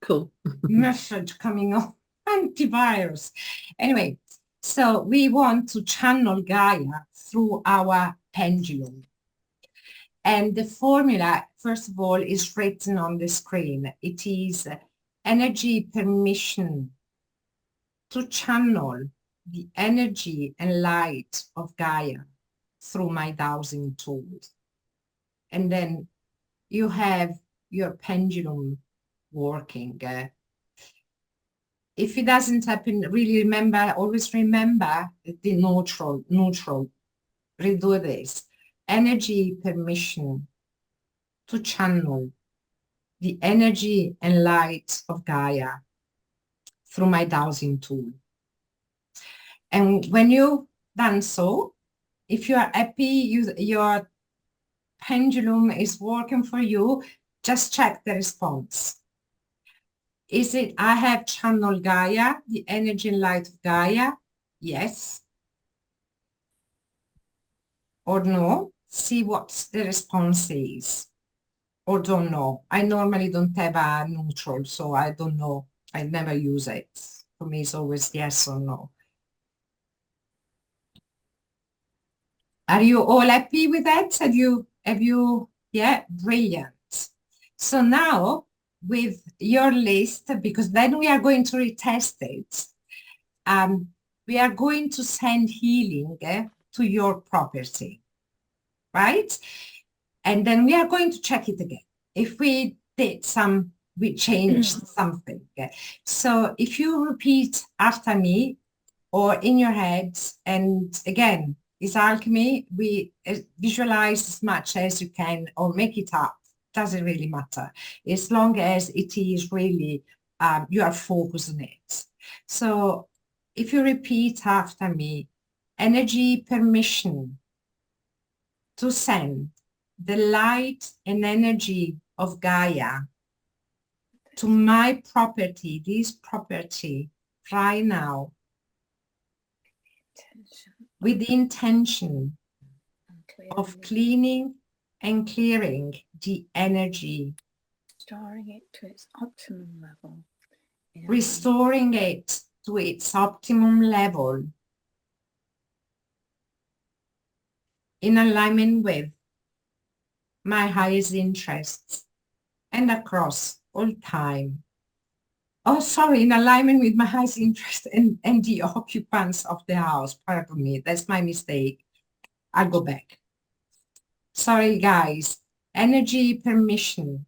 cool message coming on, antivirus. Anyway, so we want to channel Gaia through our pendulum. And the formula, first of all, is written on the screen. It is energy permission to channel the energy and light of Gaia through my dowsing tool. And then you have your pendulum working. If it doesn't happen, really remember, always remember the neutral, redo this. Energy permission to channel the energy and light of Gaia through my dowsing tool. And when you've done so, if you are happy, your pendulum is working for you, just check the response. Is it, I have channeled Gaia, the energy and light of Gaia? Yes. Or no? See what the response is. Or don't know. I normally don't have a neutral, so I don't know. I never use it. For me, it's always yes or no. Are you all happy with that? Have you, yeah, brilliant. So now with your list, because then we are going to retest it, we are going to send healing to your property, right? And then we are going to check it again. If we did we changed something. So if you repeat after me or in your head, and again, it's alchemy, we visualize as much as you can or make it up. Doesn't really matter, as long as it is really, you are focused on it. So if you repeat after me, energy permission to send the light and energy of Gaia to my property, this property right now, with the intention of cleaning and clearing the energy, restoring it to its optimum level. restoring it to its optimum level, in alignment with my highest interests and across all time. Oh, sorry, in alignment with my highest interest and the occupants of the house. Pardon me, that's my mistake. I'll go back. Sorry, guys. Energy permission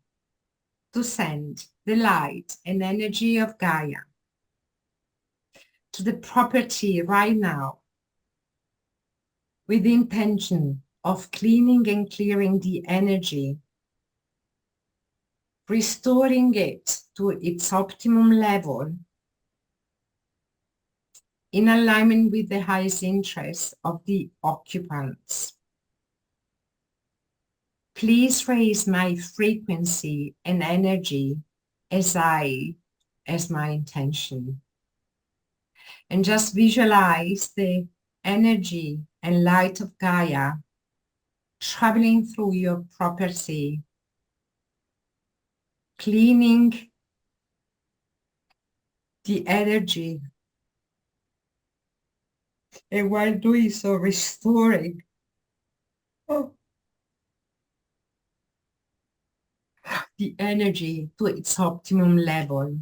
to send the light and energy of Gaia to the property right now, with the intention of cleaning and clearing the energy, restoring it to its optimum level, in alignment with the highest interests of the occupants. Please raise my frequency and energy as my intention. And just visualize the energy and light of Gaia traveling through your property, cleaning the energy, and while doing so, restoring the energy to its optimum level.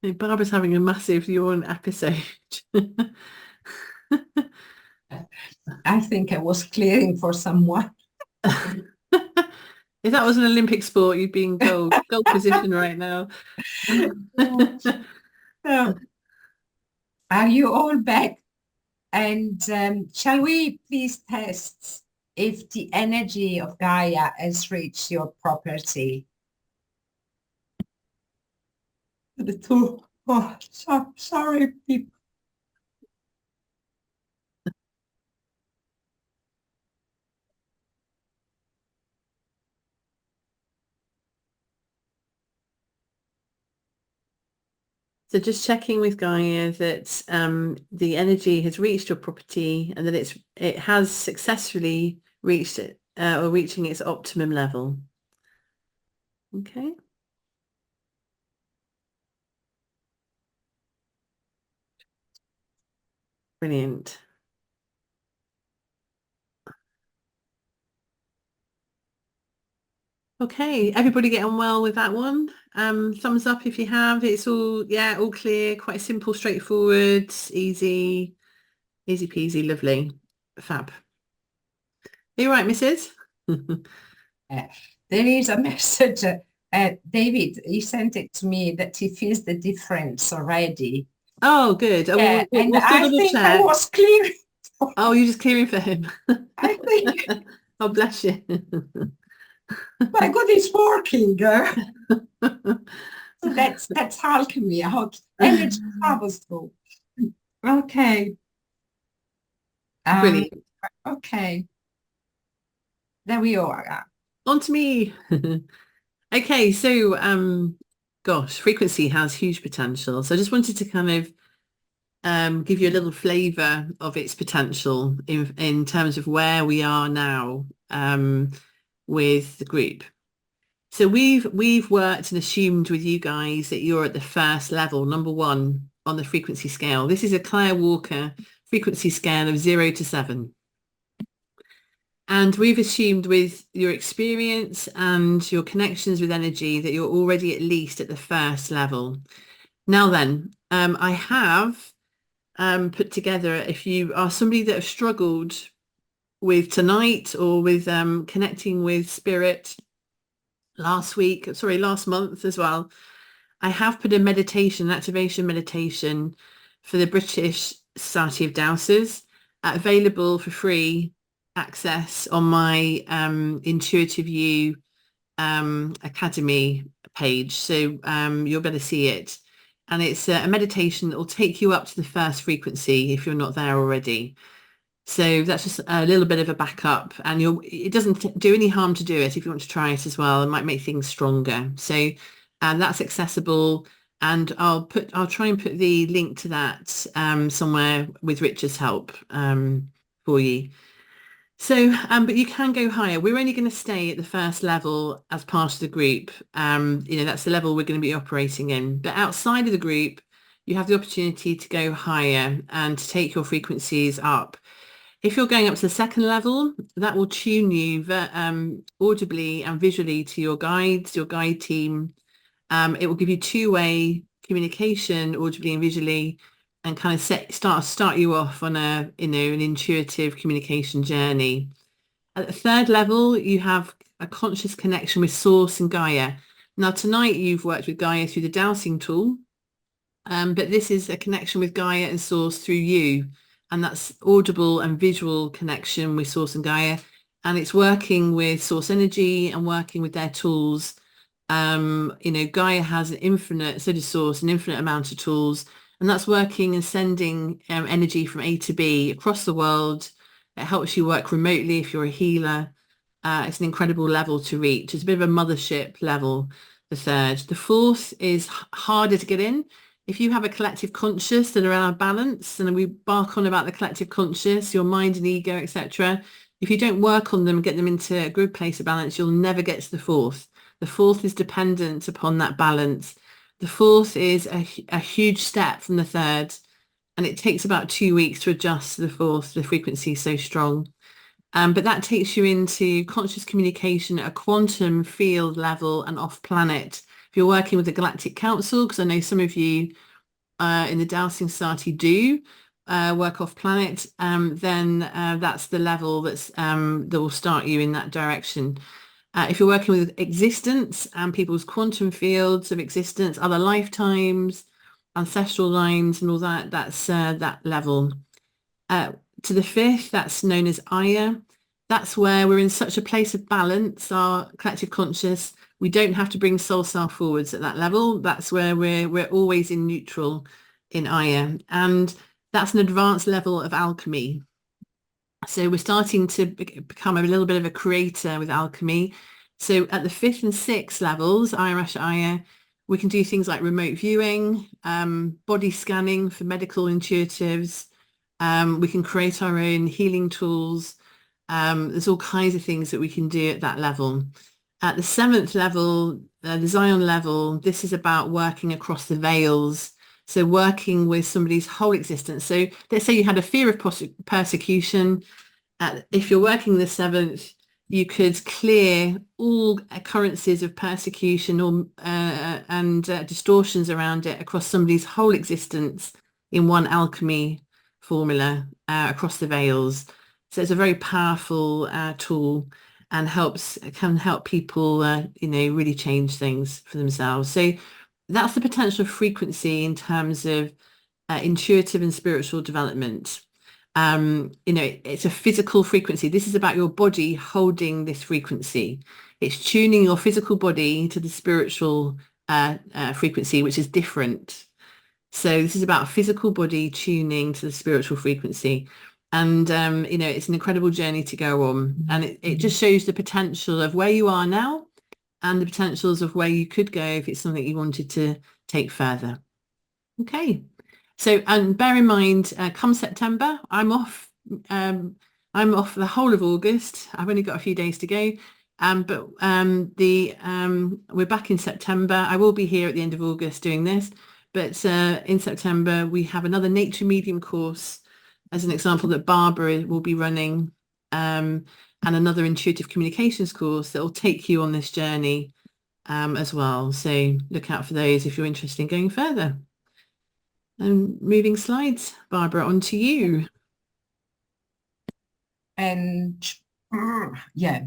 Barbara's having a massive yawn episode. I think I was clearing for someone. If that was an Olympic sport, you'd be in gold position right now. So, are you all back? And shall we please test if the energy of Gaia has reached your property? The two. Oh, sorry, people. So just checking with Gaia that the energy has reached your property and that it has successfully reached it or reaching its optimum level. Okay. Brilliant. Okay, everybody get on well with that one. Thumbs up if you have. It's all clear, quite simple, straightforward, easy peasy, lovely, fab. Are you right, Mrs.? There is a message. David, he sent it to me that he feels the difference already. Oh, good. Yeah, We'll and I think I was clearing. Oh, you're just clearing for him. I think. Oh, bless you. My God, it's working. So that's alchemy. How energy travels through. Okay. Brilliant. Okay. There we are. On to me. Okay, so gosh, frequency has huge potential. So I just wanted to kind of give you a little flavour of its potential in terms of where we are now with the group. So we've worked and assumed with you guys that you're at the first level, number 1 on the frequency scale. This is a Claire Walker frequency scale of 0 to 7. And we've assumed with your experience and your connections with energy that you're already at least at the first level. Now then, I have put together, if you are somebody that have struggled with tonight or with connecting with spirit last month as well, I have put a meditation, activation meditation for the British Society of Dowsers, available for free access on my Intuitive You Academy page. So you'll better see it. And it's a meditation that will take you up to the first frequency if you're not there already. So that's just a little bit of a backup, and it doesn't do any harm to do it if you want to try it as well. It might make things stronger. So that's accessible, and I'll try and put the link to that somewhere with Richard's help for you. So, but you can go higher. We're only going to stay at the first level as part of the group. That's the level we're going to be operating in. But outside of the group, you have the opportunity to go higher and to take your frequencies up. If you're going up to the second level, that will tune you audibly and visually to your guides, your guide team. It will give you two-way communication audibly and visually, and kind of start you off on an intuitive communication journey. At the third level, you have a conscious connection with Source and Gaia. Now, tonight you've worked with Gaia through the Dowsing tool, but this is a connection with Gaia and Source through you. And that's audible and visual connection with Source and Gaia. And it's working with Source energy and working with their tools. Gaia has an infinite, so does Source, an infinite amount of tools. And that's working and sending energy from A to B across the world. It helps you work remotely if you're a healer. It's an incredible level to reach. It's a bit of a mothership level, the third. The fourth is harder to get in. If you have a collective conscious that are out of balance, and we bark on about the collective conscious, your mind and ego, etc., if you don't work on them, get them into a good place of balance, you'll never get to the fourth. The fourth is dependent upon that balance. The fourth is a huge step from the third, and it takes about 2 weeks to adjust to the fourth. The frequency is so strong. But that takes you into conscious communication at a quantum field level and off planet. If you're working with the Galactic Council, because I know some of you in the Dowsing Society do work off planet, then that's the level that will start you in that direction. If you're working with existence and people's quantum fields of existence, other lifetimes, ancestral lines and all that, that's that level. To the fifth, that's known as Aya. That's where we're in such a place of balance, our collective conscious. We don't have to bring soul self forwards at that level. That's where we're always in neutral in Aya. And that's an advanced level of alchemy. So we're starting to become a little bit of a creator with alchemy. So at the 5th and 6th levels, Aya, we can do things like remote viewing, body scanning for medical intuitives. We can create our own healing tools. There's all kinds of things that we can do at that level. At the 7th level, the Zion level, this is about working across the veils. So working with somebody's whole existence. So let's say you had a fear of persecution. If you're working the 7th, you could clear all occurrences of persecution and distortions around it across somebody's whole existence in one alchemy formula across the veils. So it's a very powerful tool and can help people, really change things for themselves. So that's the potential frequency in terms of intuitive and spiritual development. It's a physical frequency. This is about your body holding this frequency. It's tuning your physical body to the spiritual frequency, which is different. So this is about physical body tuning to the spiritual frequency. And, it's an incredible journey to go on. And it just shows the potential of where you are now and the potentials of where you could go if it's something you wanted to take further. Okay. So, and bear in mind, come September, I'm off. I'm off the whole of August. I've only got a few days to go. But we're back in September. I will be here at the end of August doing this. But in September, we have another nature medium course, as an example, that Barbara will be running, and another intuitive communications course that will take you on this journey as well. So look out for those if you're interested in going further. And moving slides, Barbara, on to you. And yeah,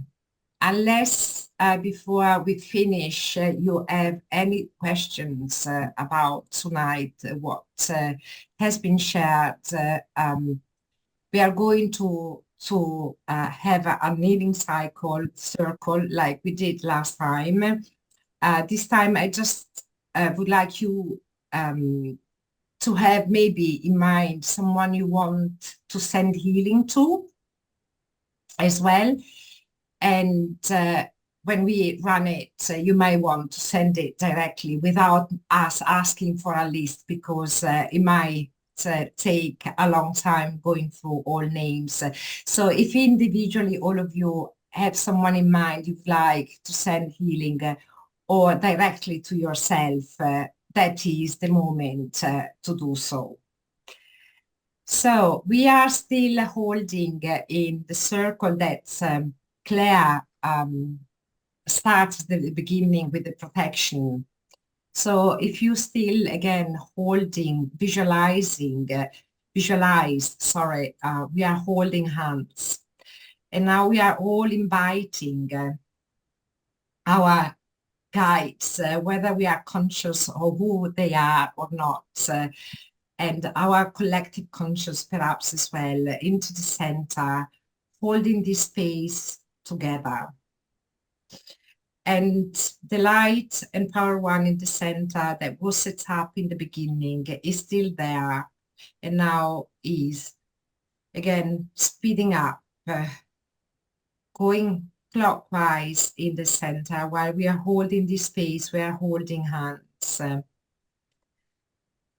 unless before we finish, you have any questions about tonight, what has been shared. We are going to have a healing circle like we did last time. This time I just would like you to have maybe in mind someone you want to send healing to as well. And when we run it, you may want to send it directly without us asking for a list, because it might take a long time going through all names. So if individually all of you have someone in mind you'd like to send healing or directly to yourself, that is the moment to do so. So we are still holding in the circle that Claire starts the beginning with the protection. So if you still, again, holding, we are holding hands. And now we are all inviting our guides, whether we are conscious of who they are or not, and our collective conscious perhaps as well, into the center, holding this space together. And the light and power one in the center that was set up in the beginning is still there, and now is again speeding up, going clockwise in the center. While we are holding this space, we are holding hands.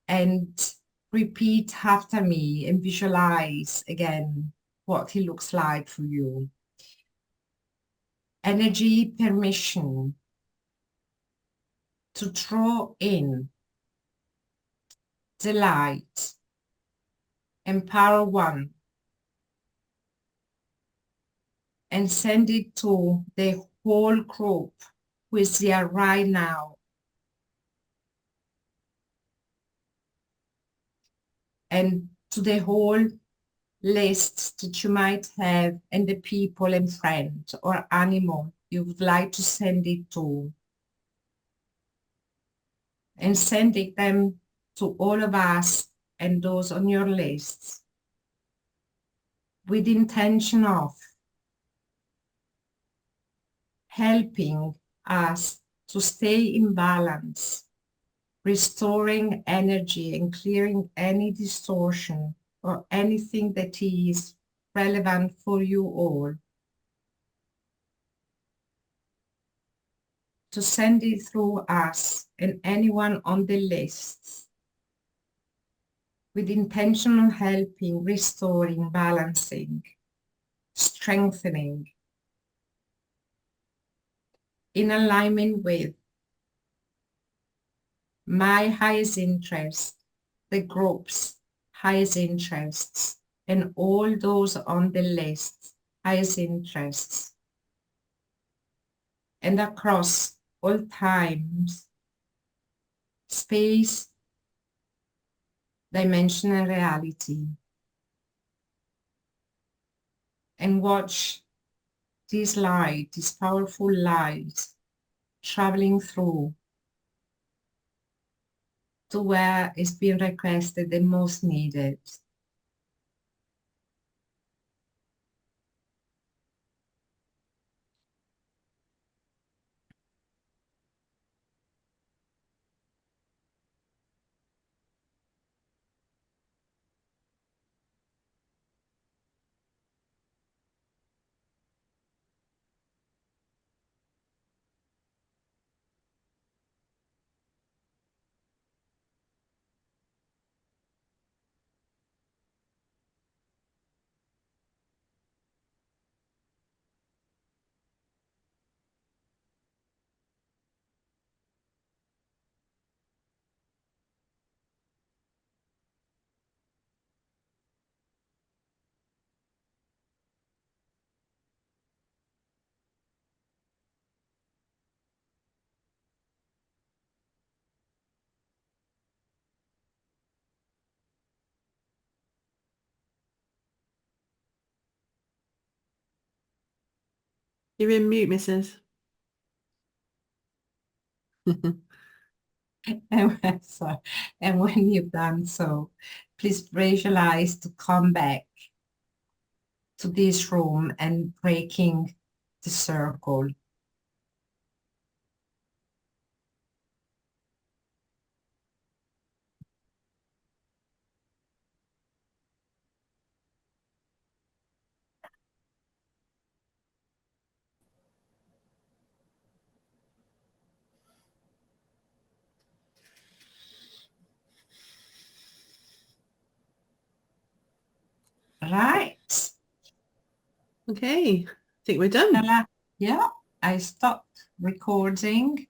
And repeat after me and visualize again what he looks like for you. Energy permission to draw in the light and power one and send it to the whole group who is here right now. And to the whole list that you might have and the people and friends or animal you would like to send it to. And sending them to all of us and those on your lists with intention of helping us to stay in balance, restoring energy and clearing any distortion or anything that is relevant for you all. To send it through us and anyone on the lists with intention on helping, restoring, balancing, strengthening, in alignment with my highest interest, the group's highest interests, and all those on the list highest interests, and across all times, space, dimension, and reality. And watch this light, this powerful light, traveling through to where it's being requested and most needed. You're in mute, Mrs. And when you've done so, please visualize to come back to this room and breaking the circle. Right. Okay, I think we're done. Yeah, I stopped recording.